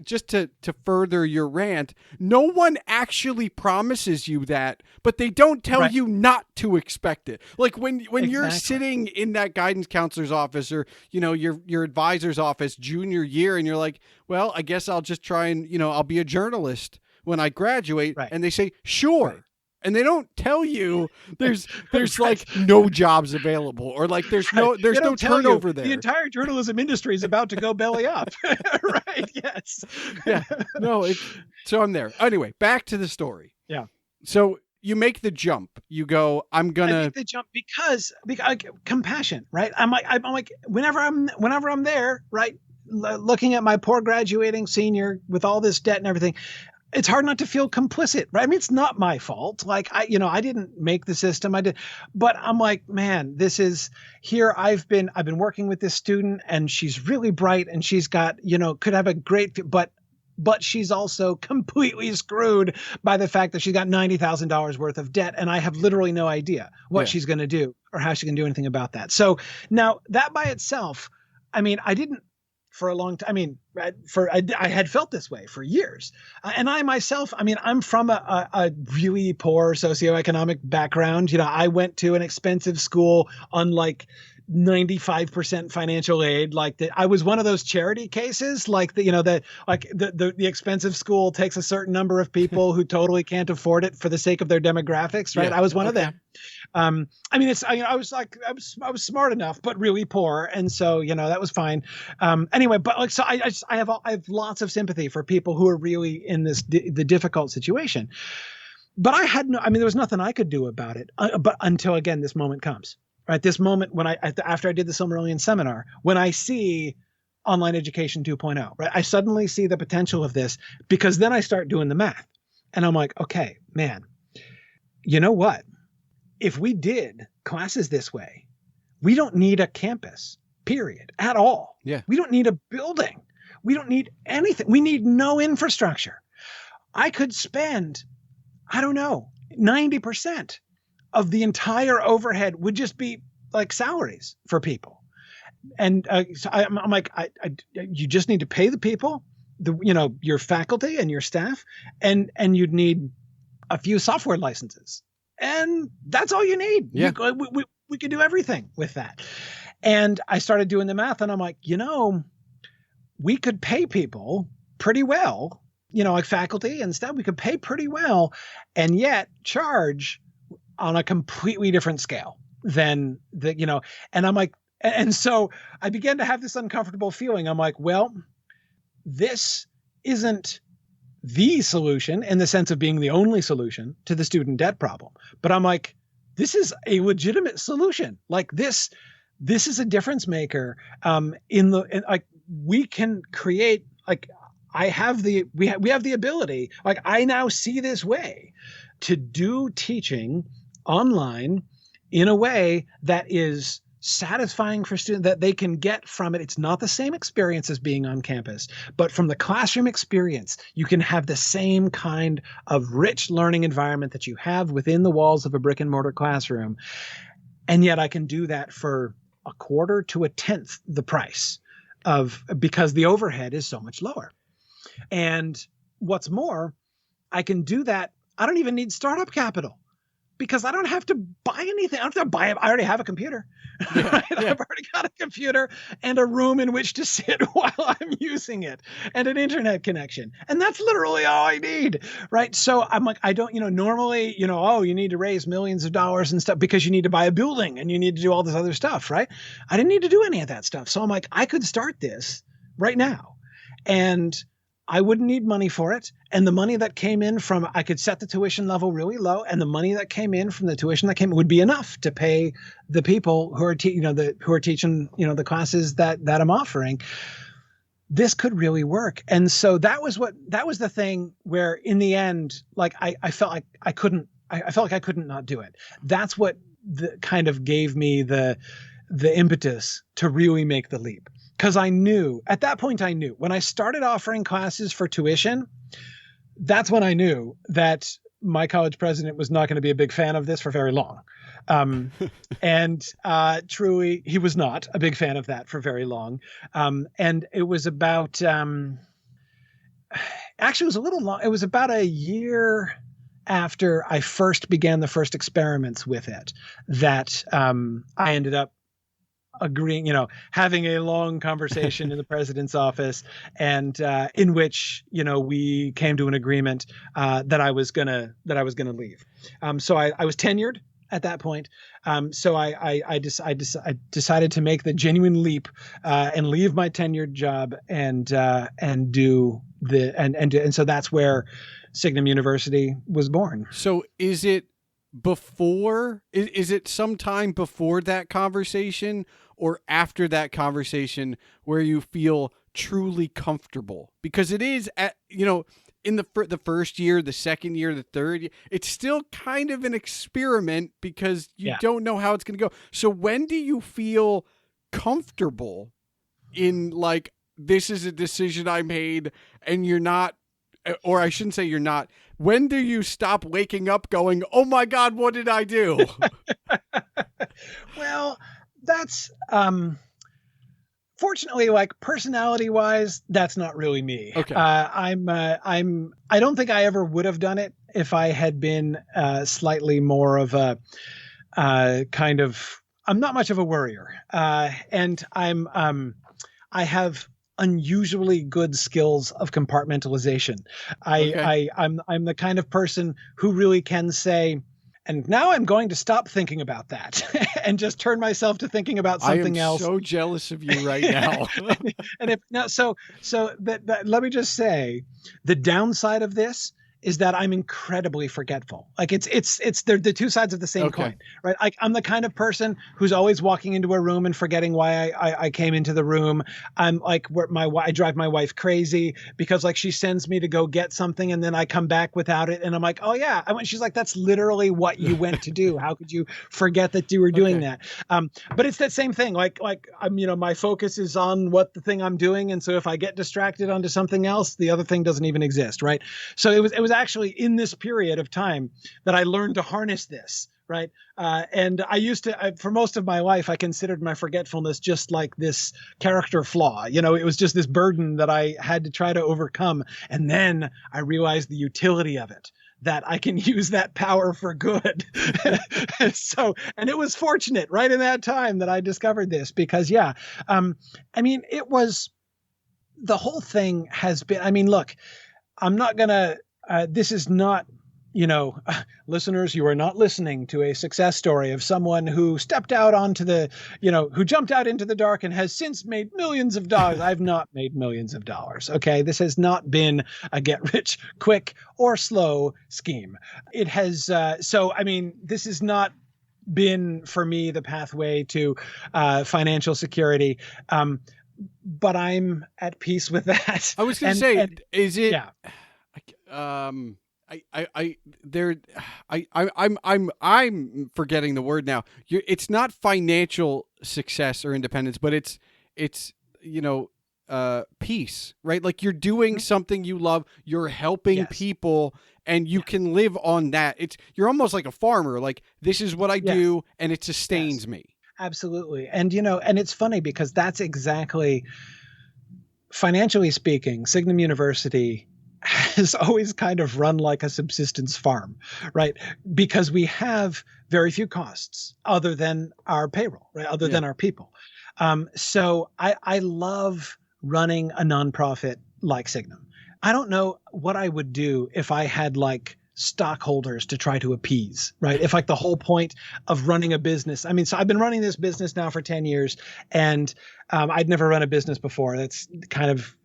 just to further your rant, no one actually promises you that, but they don't tell you not to expect it. Like when you're sitting in that guidance counselor's office, or your advisor's office junior year, and you're like, well, I guess I'll just try and I'll be a journalist when I graduate, and they say sure. And they don't tell you there's like no jobs available, or like there's no turnover there. The entire journalism industry is about to go belly up. Right? Yes. Yeah. No. So I'm there. Anyway, back to the story. Yeah. So you make the jump. You go, I make the jump because compassion, right? I'm like whenever I'm there, right, looking at my poor graduating senior with all this debt and everything, it's hard not to feel complicit, right? I mean, it's not my fault. Like I didn't make the system. But I'm like, man, this is here. I've been working with this student, and she's really bright, and she's got, could have a great, but she's also completely screwed by the fact that she's got $90,000 worth of debt. And I have literally no idea what she's going to do or how she can do anything about that. So now that by itself, I mean, I didn't, for a long time. I mean, I had felt this way for years. And I myself, I mean, I'm from a really poor socioeconomic background. I went to an expensive school on like 95% financial aid. Like I was one of those charity cases, like the expensive school takes a certain number of people who totally can't afford it for the sake of their demographics. Right. Yeah, I was one of them. I mean, I was smart enough, but really poor. And so, that was fine. Anyway, but like, so I have lots of sympathy for people who are really in the difficult situation, but there was nothing I could do about it. But until again, this moment comes, right? This moment when after I did the Silmarillion seminar, when I see online education 2.0, right? I suddenly see the potential of this, because then I start doing the math, and I'm like, okay, man, you know what? If we did classes this way, we don't need a campus, period, at all. Yeah. We don't need a building. We don't need anything. We need no infrastructure. I could spend, 90% of the entire overhead would just be like salaries for people. And so I'm like, you just need to pay the people, your faculty and your staff, and you'd need a few software licenses. And that's all you need. Yeah. We could do everything with that. And I started doing the math, and I'm like, we could pay people pretty well, like faculty and stuff. We could pay pretty well, and yet charge on a completely different scale than and I'm like, and so I began to have this uncomfortable feeling. I'm like, well, this isn't the solution in the sense of being the only solution to the student debt problem. But I'm like, this is a legitimate solution. Like this is a difference maker. We can create, like, we have the ability, like, I now see this way to do teaching online in a way that is satisfying for students, that they can get from it. It's not the same experience as being on campus, but from the classroom experience, you can have the same kind of rich learning environment that you have within the walls of a brick and mortar classroom. And yet I can do that for a quarter to a tenth the price because the overhead is so much lower. And what's more, I can do that. I don't even need startup capital, because I don't have to buy anything. I don't have to buy it. I already have a computer. Yeah, Right? yeah. I've already got a computer and a room in which to sit while I'm using it, and an internet connection. And that's literally all I need. Right. So I'm like, I don't, normally, you need to raise millions of dollars and stuff because you need to buy a building and you need to do all this other stuff. Right. I didn't need to do any of that stuff. So I'm like, I could start this right now, and I wouldn't need money for it. And the money that came in from, I could set the tuition level really low, and the money that came in from the tuition that came would be enough to pay the people who are teaching the classes that I'm offering. This could really work. And so that was the thing where in the end, like, I felt like I couldn't not do it. That's what kind of gave me the impetus to really make the leap. Because at that point when I started offering classes for tuition, that's when I knew that my college president was not going to be a big fan of this for very long. And truly, he was not a big fan of that for very long. And it was about, actually it was a little long. It was about a year after I first began the first experiments with it that I ended up agreeing, having a long conversation in the president's office, and in which, we came to an agreement that I was gonna leave. So I was tenured at that point. So I decided to make the genuine leap and leave my tenured job and so that's where Signum University was born. So is it sometime before that conversation or after that conversation where you feel truly comfortable? Because it is in the first year, the second year, the third year, it's still kind of an experiment because you don't know how it's going to go. So when do you feel comfortable in, like, this is a decision I made, and you're not, or I shouldn't say you're not, when do you stop waking up going, oh my God, what did I do? Well, that's, fortunately, like, personality wise, that's not really me. Okay. I don't think I ever would have done it if I had been slightly more of a kind of, I'm not much of a worrier. And I have unusually good skills of compartmentalization. I'm the kind of person who really can say, and now I'm going to stop thinking about that and just turn myself to thinking about something else. I am so jealous of you right now. Let me just say, the downside of this is that I'm incredibly forgetful. Like, they're the two sides of the same coin, right? Like, I'm the kind of person who's always walking into a room and forgetting why I came into the room. I'm like, I drive my wife crazy because, like, she sends me to go get something and then I come back without it. And I'm like, oh yeah. She's like, that's literally what you went to do. How could you forget that you were doing that? But it's that same thing. Like I'm, my focus is on what the thing I'm doing. And so if I get distracted onto something else, the other thing doesn't even exist. Right. So it was actually in this period of time that I learned to harness this, right? And I used to, for most of my life, I considered my forgetfulness just like this character flaw. It was just this burden that I had to try to overcome. And then I realized the utility of it, that I can use that power for good. And it was fortunate right in that time that I discovered this because, it was, the whole thing has been, look, I'm not going to, this is not, listeners, you are not listening to a success story of someone who stepped out onto the, who jumped out into the dark and has since made millions of dollars. I've not made millions of dollars. Okay. This has not been a get rich quick or slow scheme. It has. This has not been for me the pathway to financial security. But I'm at peace with that. I was going to say, is it? Yeah. I'm forgetting the word now. It's not financial success or independence, but it's peace, right? Like you're doing something you love, you're helping people, and you can live on that. You're almost like a farmer. Like, this is what I do, and it sustains me. Absolutely. And, and it's funny because that's exactly, financially speaking, Signum University has always kind of run like a subsistence farm, right? Because we have very few costs other than our payroll, right? Other than our people. So I love running a nonprofit like Signum. I don't know what I would do if I had like stockholders to try to appease, right? If like the whole point of running a business, so I've been running this business now for 10 years and I'd never run a business before. That's kind of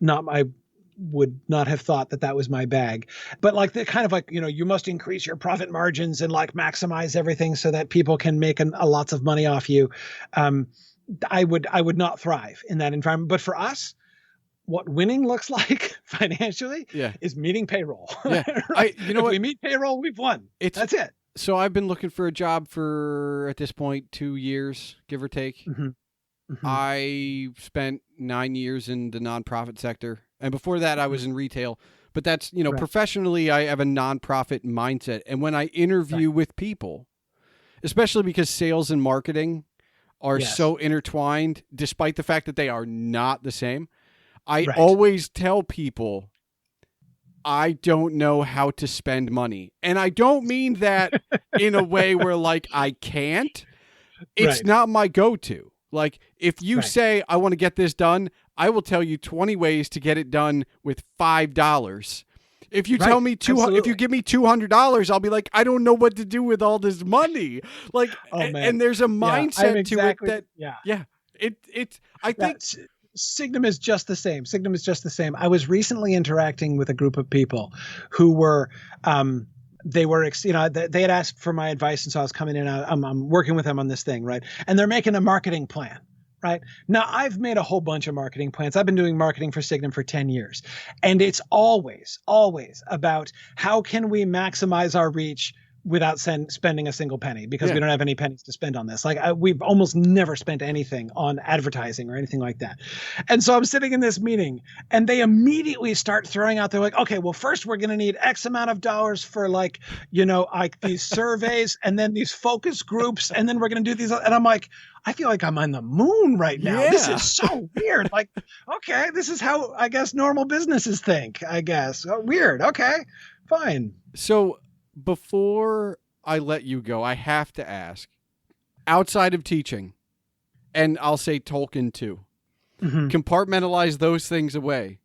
would not have thought that was my bag. But like the kind of like, you must increase your profit margins and like maximize everything so that people can make lots of money off you. I would not thrive in that environment. But for us, what winning looks like financially is meeting payroll. Yeah. Right? If we meet payroll, we've won. That's it. So I've been looking for a job for, at this point, 2 years, give or take. Mm-hmm. Mm-hmm. I spent 9 years in the nonprofit sector. And before that, I was in retail. But that's, professionally, I have a nonprofit mindset. And when I interview with people, especially because sales and marketing are so intertwined, despite the fact that they are not the same, I always tell people, I don't know how to spend money. And I don't mean that in a way where like I can't. It's not my go-to. Like if you say I want to get this done, I will tell you 20 ways to get it done with $5. If you tell me if you give me $200, I'll be like, I don't know what to do with all this money. Like, and there's a mindset to it that, I think Signum is just the same. Signum is just the same. I was recently interacting with a group of people who were, they had asked for my advice. And so I was coming in, I'm working with them on this thing. Right. And they're making a marketing plan. Right now, I've made a whole bunch of marketing plans. I've been doing marketing for Signum for 10 years. And it's always about how can we maximize our reach without spending a single penny, because we don't have any pennies to spend on this. Like we've almost never spent anything on advertising or anything like that. And so I'm sitting in this meeting and they immediately start throwing out, they're like, okay, well, first we're going to need X amount of dollars for like these surveys and then these focus groups. And then we're going to do these. And I'm like, I feel like I'm on the moon right now. This is so weird. Like, okay, this is how I guess normal businesses think, I guess. Weird. Okay, fine. So before I let you go, I have to ask, outside of teaching, and I'll say Tolkien too, compartmentalize those things away.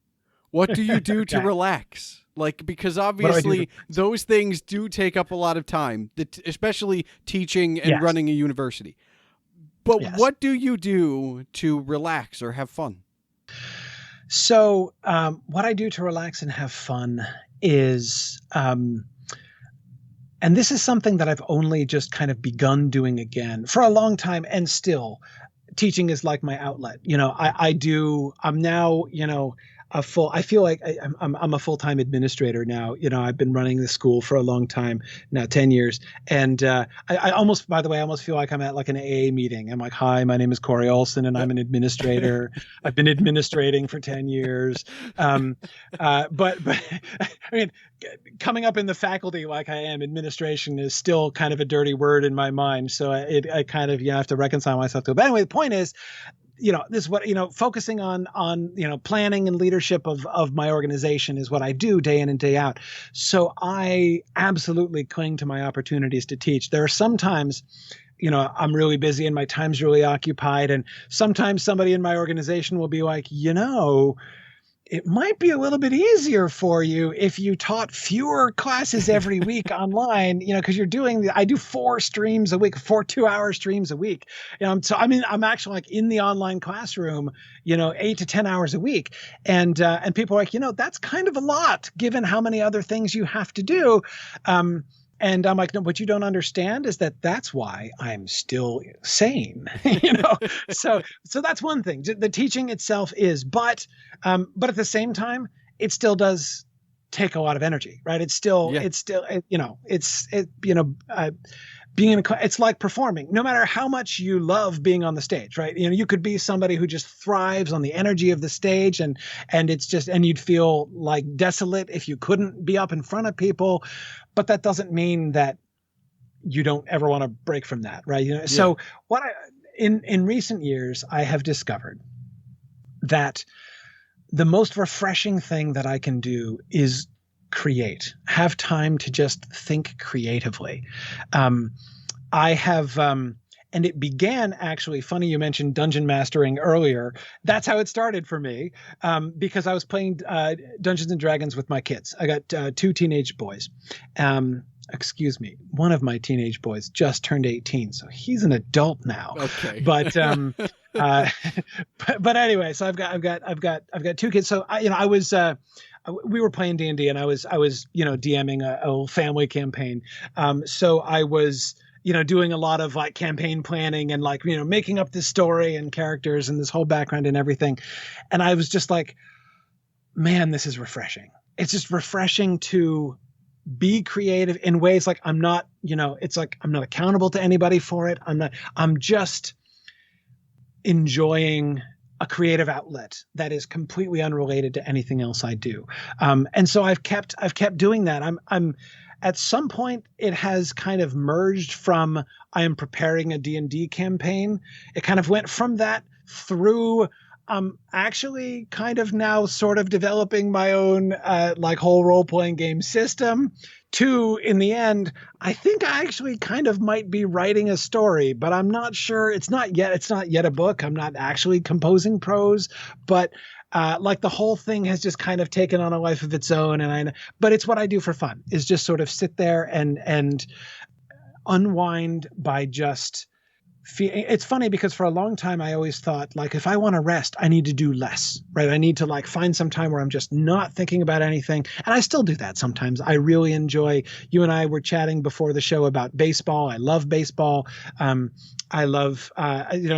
What do you do to relax? Like, because obviously those things do take up a lot of time, especially teaching and running a university. But what do you do to relax or have fun? So what I do to relax and have fun is, and this is something that I've only just kind of begun doing again for a long time, and still teaching is like my outlet. I'm now, I feel like I'm a full-time administrator now. I've been running the school for a long time now, 10 years. And I almost feel like I'm at like an AA meeting. I'm like, hi, my name is Corey Olsen and I'm an administrator. I've been administrating for 10 years. But I mean, coming up in the faculty like I am, administration is still kind of a dirty word in my mind. So I kind of, have to reconcile myself to it. But anyway, the point is, this is what, focusing on, planning and leadership of my organization is what I do day in and day out. So I absolutely cling to my opportunities to teach. There are some times, I'm really busy and my time's really occupied. And sometimes somebody in my organization will be like, it might be a little bit easier for you if you taught fewer classes every week online, because I do 4 streams a week, 4 2-hour streams a week. So I'm actually like in the online classroom, 8 to 10 hours a week. And people are like, that's kind of a lot given how many other things you have to do. And I'm like, no, what you don't understand is that's why I'm still sane, So that's one thing. The teaching itself is, but at the same time, it still does take a lot of energy, right? Being in it's like performing. No matter how much you love being on the stage, right? You could be somebody who just thrives on the energy of the stage, and you'd feel like desolate if you couldn't be up in front of people. But that doesn't mean that you don't ever want to break from that, right? Yeah. So in recent years, I have discovered that the most refreshing thing that I can do is create, have time to just think creatively. I have, and it began actually, funny you mentioned dungeon mastering earlier. That's how it started for me, because I was playing Dungeons and Dragons with my kids. I got 2 teenage boys. Excuse me, one of my teenage boys just turned 18, so he's an adult now. Okay. But but anyway, so I've got 2 kids. So we were playing D&D, and I was DMing a little family campaign. So I was doing a lot of like campaign planning and like making up this story and characters and this whole background and everything. And I was just like, man, this is refreshing. It's just refreshing to be creative in ways like I'm not, it's like I'm not accountable to anybody for it. I'm just enjoying a creative outlet that is completely unrelated to anything else I do. And so I've kept doing that. I'm at some point it has kind of merged from I am preparing a D&D campaign. It kind of went from that through actually kind of now sort of developing my own like whole role-playing game system to, in the end, I think I actually kind of might be writing a story, but I'm not sure. It's not yet a book. I'm not actually composing prose, but like the whole thing has just kind of taken on a life of its own. But it's what I do for fun, is just sort of sit there and unwind by just it's funny because for a long time I always thought, like, if I want to rest, I need to do less, right? I need to like find some time where I'm just not thinking about anything. And I still do that sometimes. I really enjoy, you and I were chatting before the show about baseball. I love baseball. I love,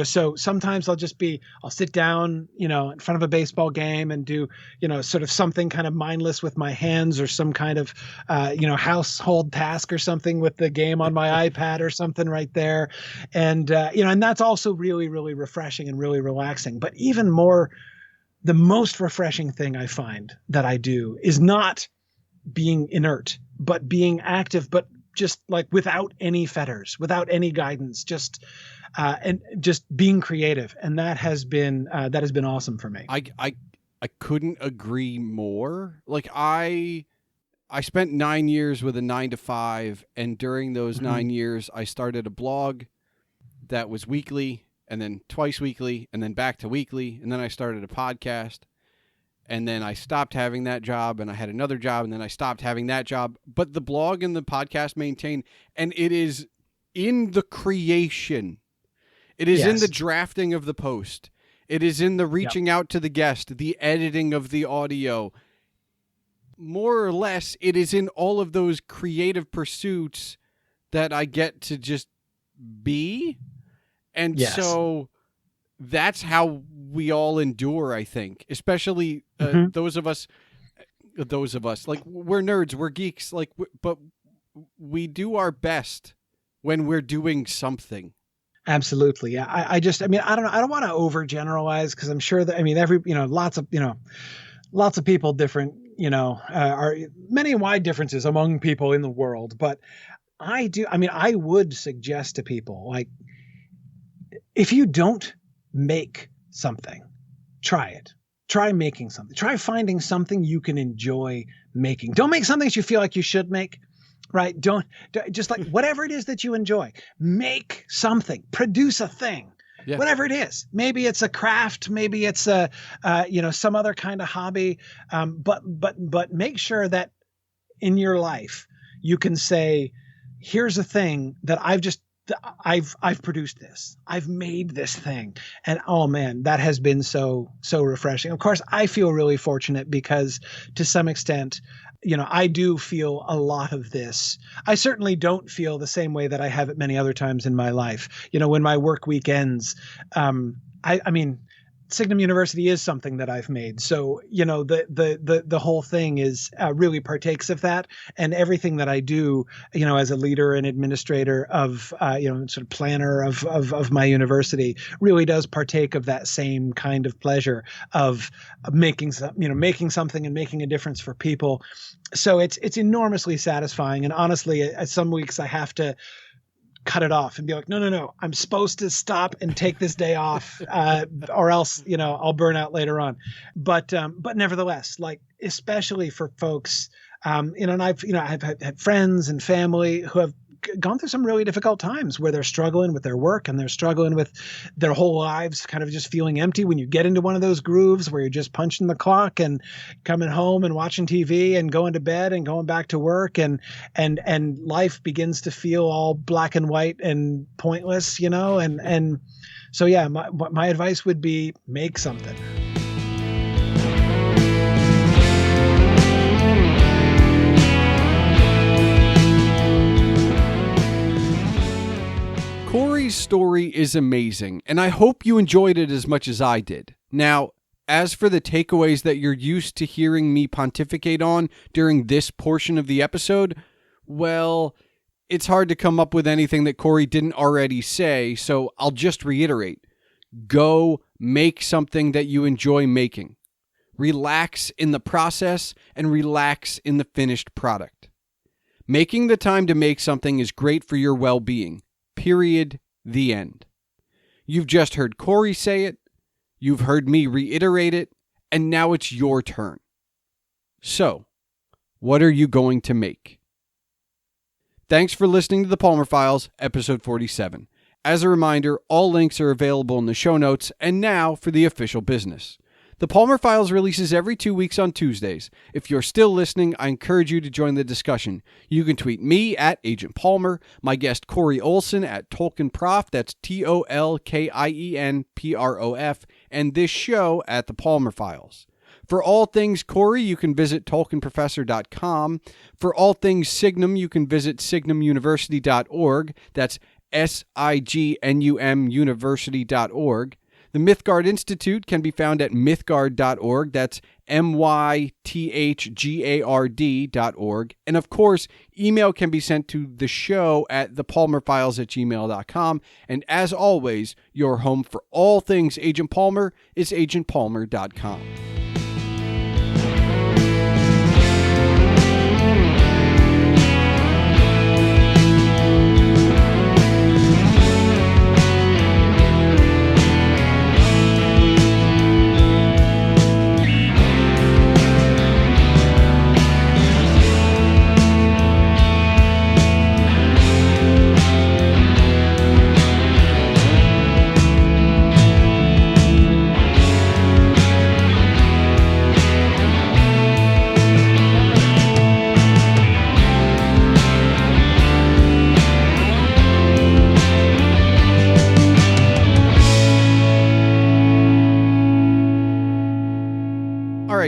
so sometimes I'll sit down, in front of a baseball game and do, sort of something kind of mindless with my hands, or some kind of, household task or something with the game on my iPad or something right there. And, and that's also really, really refreshing and really relaxing. But even more, the most refreshing thing I find that I do is not being inert, but being active, but just like without any fetters, without any guidance, just and just being creative. And that has been awesome for me. I couldn't agree more. Like I spent 9 years with a 9-to-5, and during those 9 years, I started a blog that was weekly, and then twice weekly, and then back to weekly, and then I started a podcast, and then I stopped having that job, and I had another job, and then I stopped having that job. But the blog and the podcast maintain, and it is in the creation. It is in the drafting of the post. It is in the reaching out to the guest, the editing of the audio. More or less, it is in all of those creative pursuits that I get to just be. And so that's how we all endure, I think, especially those of us, like, we're nerds, we're geeks, like, but we do our best when we're doing something. Absolutely. Yeah. I don't know. I don't want to overgeneralize, because I'm sure that, lots of people different, are many wide differences among people in the world. But I would suggest to people, like, if you don't make something, try it. Try making something. Try finding something you can enjoy making. Don't make something that you feel like you should make, right? Don't just like whatever it is that you enjoy, make something, produce a thing. whatever it is. Maybe it's a craft, maybe it's some other kind of hobby. But make sure that in your life you can say, here's a thing that I've produced this. I've made this thing. And oh man, that has been so refreshing. Of course, I feel really fortunate because to some extent, I do feel a lot of this. I certainly don't feel the same way that I have at many other times in my life. When my work week ends, I mean, Signum University is something that I've made. So, the whole thing is really partakes of that, and everything that I do, as a leader and administrator of, sort of planner of my university really does partake of that same kind of pleasure of making something and making a difference for people. So it's enormously satisfying. And honestly, at some weeks I have to cut it off and be like, no, I'm supposed to stop and take this day off, or else, I'll burn out later on. But nevertheless, like, especially for folks, and I've had friends and family who have gone through some really difficult times where they're struggling with their work and they're struggling with their whole lives kind of just feeling empty. When you get into one of those grooves where you're just punching the clock and coming home and watching TV and going to bed and going back to work, and life begins to feel all black and white and pointless, and so yeah, my advice would be make something. Corey's story is amazing, and I hope you enjoyed it as much as I did. Now, as for the takeaways that you're used to hearing me pontificate on during this portion of the episode, well, it's hard to come up with anything that Corey didn't already say, so I'll just reiterate. Go make something that you enjoy making. Relax in the process and relax in the finished product. Making the time to make something is great for your well-being. Period. The end. You've just heard Corey say it, you've heard me reiterate it, and now it's your turn. So, what are you going to make? Thanks for listening to the Palmer Files, episode 47. As a reminder, all links are available in the show notes, and now for the official business. The Palmer Files releases every 2 weeks on Tuesdays. If you're still listening, I encourage you to join the discussion. You can tweet me at Agent Palmer, my guest Corey Olsen at Tolkien Prof, that's TolkienProf, and this show at the Palmer Files. For all things Corey, you can visit TolkienProfessor.com. For all things Signum, you can visit SignumUniversity.org, that's SIGNUM University.org. The Mythgard Institute can be found at mythgard.org. That's mythgard.org. And of course, email can be sent to the show at thepalmerfiles@gmail.com. And as always, your home for all things Agent Palmer is agentpalmer.com.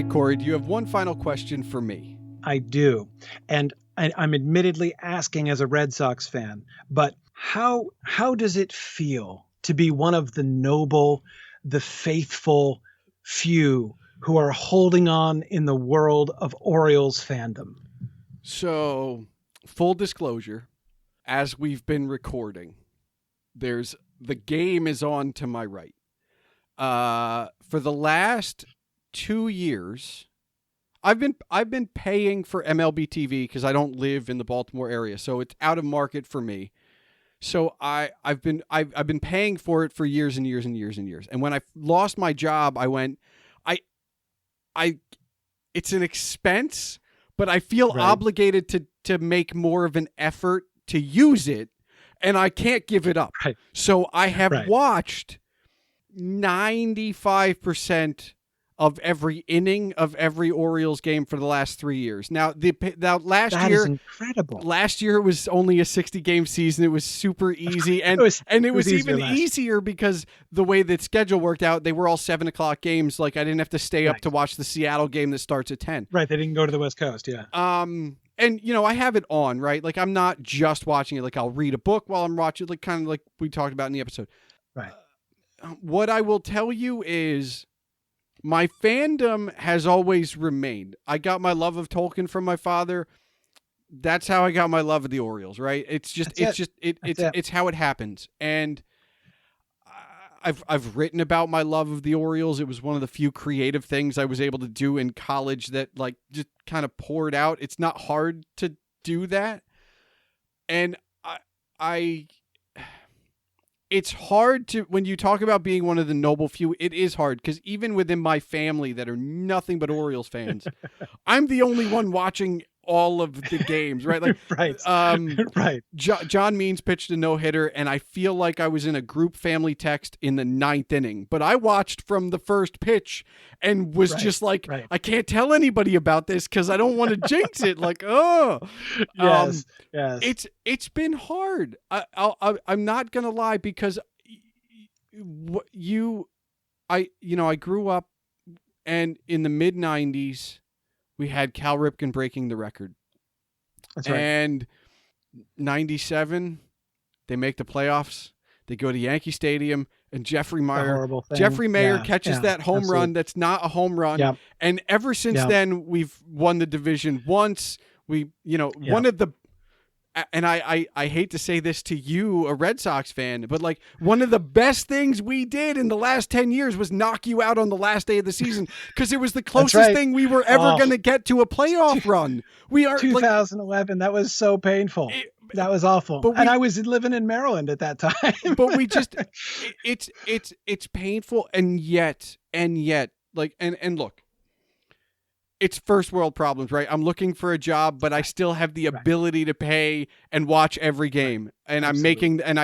Corey, do you have one final question for me? I do. And I'm admittedly asking as a Red Sox fan, but how does it feel to be one of the noble, the faithful few who are holding on in the world of Orioles fandom? So, full disclosure, as we've been recording, the game is on to my right. For the last 2 years, I've been paying for MLB TV because I don't live in the Baltimore area, so it's out of market for me. So I've been paying for it for years and years and years and years. And when I lost my job, I went, it's an expense, but I feel obligated to make more of an effort to use it, and I can't give it up. Right. So I have watched 95% of every inning of every Orioles game for the last 3 years. Now, last That year is incredible. Last year it was only a 60-game season. It was super easy, and it was even easier because the way that schedule worked out, they were all 7:00 games. Like I didn't have to stay up to watch the Seattle game that starts at 10. Right, they didn't go to the West Coast, yeah. And I have it on, right? Like I'm not just watching it. Like I'll read a book while I'm watching, like kind of like we talked about in the episode. Right. What I will tell you is, my fandom has always remained. I got my love of Tolkien from my father. That's how I got my love of the Orioles, right? It's how it happens. And I've written about my love of the Orioles. It was one of the few creative things I was able to do in college that like just kind of poured out. It's not hard to do that. And it's hard to, when you talk about being one of the noble few, it is hard because even within my family that are nothing but Orioles fans, I'm the only one watching all of the games, right? Like, right. Right. John Means pitched a no-hitter, and I feel like I was in a group family text in the 9th inning, but I watched from the first pitch and was just like, I can't tell anybody about this because I don't want to jinx it. Like, yes. It's been hard. I'm not gonna lie, because I grew up, and in the mid 90s. We had Cal Ripken breaking the record. That's right. And 97, they make the playoffs. They go to Yankee Stadium, and Jeffrey Mayer catches that home run that's not a home run. Yep. And ever since then, we've won the division once. One of the, and I hate to say this to you, a Red Sox fan, but like one of the best things we did in the last 10 years was knock you out on the last day of the season, because it was the closest thing we were ever going to get to a playoff run. We are 2011. That was so painful. That was awful. And I was living in Maryland at that time. But we just, it's painful. And yet like, and look, it's first world problems, right? I'm looking for a job, but I still have the ability to pay and watch every game, and I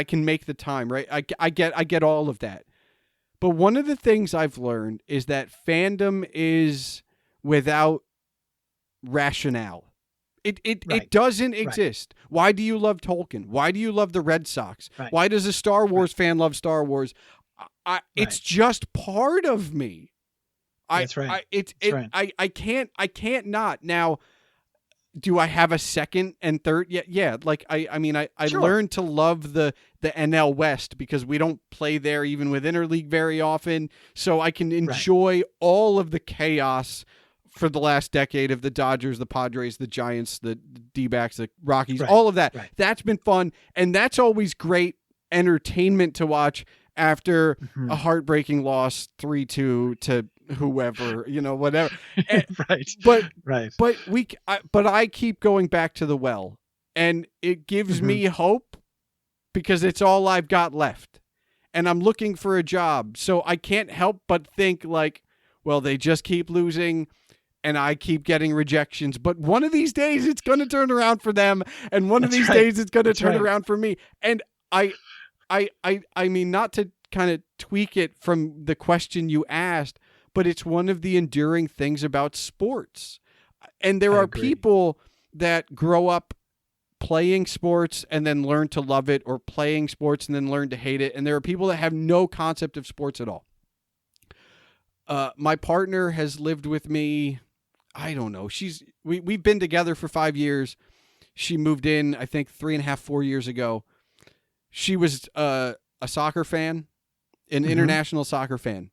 can make the time, right? I get all of that. But one of the things I've learned is that fandom is without rationale. It doesn't exist. Why do you love Tolkien? Why do you love the Red Sox? Why does a Star Wars fan love Star Wars? It's just part of me. That's right. I can't not. Now, do I have a second and third? Yeah. Like I learned to love the NL West because we don't play there even with interleague very often, so I can enjoy all of the chaos for the last decade of the Dodgers, the Padres, the Giants, the D-backs, the Rockies, all of that. That's been fun, and that's always great entertainment to watch after a heartbreaking loss 3-2 to whoever, whatever. But I keep going back to the well, and it gives me hope because it's all I've got left, and I'm looking for a job. So I can't help but think like, well, they just keep losing and I keep getting rejections, but one of these days it's going to turn around for them. And one of these days it's going to turn around for me. And I mean, not to kind of tweak it from the question you asked, but it's one of the enduring things about sports. And there are people that grow up playing sports and then learn to love it, or playing sports and then learn to hate it. And there are people that have no concept of sports at all. My partner has lived with me. I don't know. We've been together for 5 years. She moved in, I think 3.5, 4 years ago. She was a soccer fan, an international soccer fan.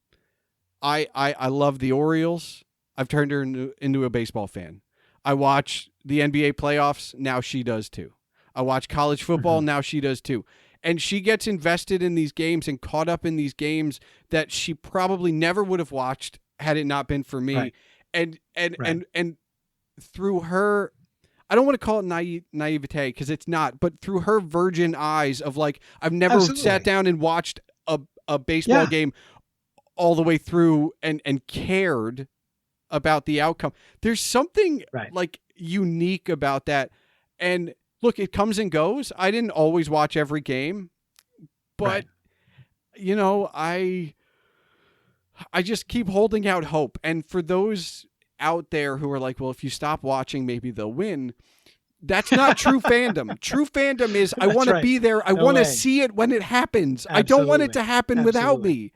I love the Orioles. I've turned her into a baseball fan. I watch the NBA playoffs. Now she does too. I watch college football. Now she does too. And she gets invested in these games and caught up in these games that she probably never would have watched had it not been for me. And through her, I don't want to call it naivete because it's not, but through her virgin eyes of like, I've never sat down and watched a baseball game all the way through and cared about the outcome. There's something like unique about that. And look, it comes and goes. I didn't always watch every game, but I just keep holding out hope. And for those out there who are like, well, if you stop watching, maybe they'll win. That's not true fandom. True fandom is I want to be there. I want to see it when it happens. Absolutely. I don't want it to happen without me.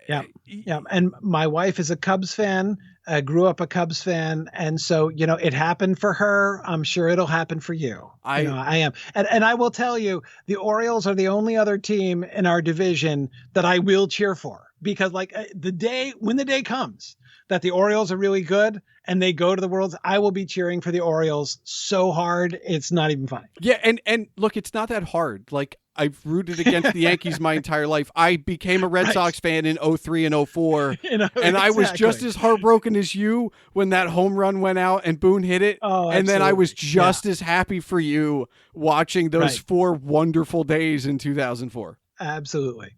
Yeah. Yeah. And my wife is a Cubs fan, grew up a Cubs fan. And so, it happened for her. I'm sure it'll happen for you. I am. And I will tell you, the Orioles are the only other team in our division that I will cheer for, because when the day comes that the Orioles are really good and they go to the Worlds, I will be cheering for the Orioles so hard. It's not even funny. Yeah. And look, it's not that hard. Like, I've rooted against the Yankees my entire life. I became a Red Sox fan in 03 and 04. And I was just as heartbroken as you when that home run went out and Boone hit it. Oh, and then I was just as happy for you watching those 4 wonderful days in 2004. Absolutely.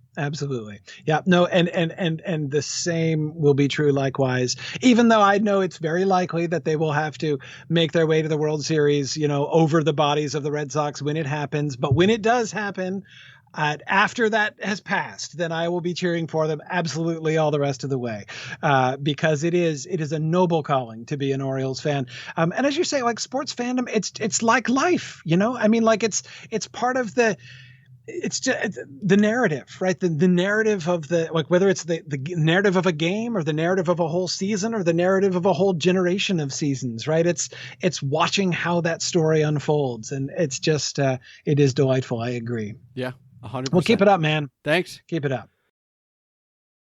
Yeah, no. And the same will be true likewise, even though I know it's very likely that they will have to make their way to the World Series, over the bodies of the Red Sox when it happens. But when it does happen, after that has passed, then I will be cheering for them absolutely all the rest of the way, because it is a noble calling to be an Orioles fan. And as you say, like sports fandom, it's like life, I mean, like it's part of it's just the narrative, right? The narrative of whether it's the narrative of a game or the narrative of a whole season or the narrative of a whole generation of seasons, right? It's watching how that story unfolds. And it's just, it is delightful. I agree. Yeah, 100%. Well, keep it up, man. Thanks. Keep it up.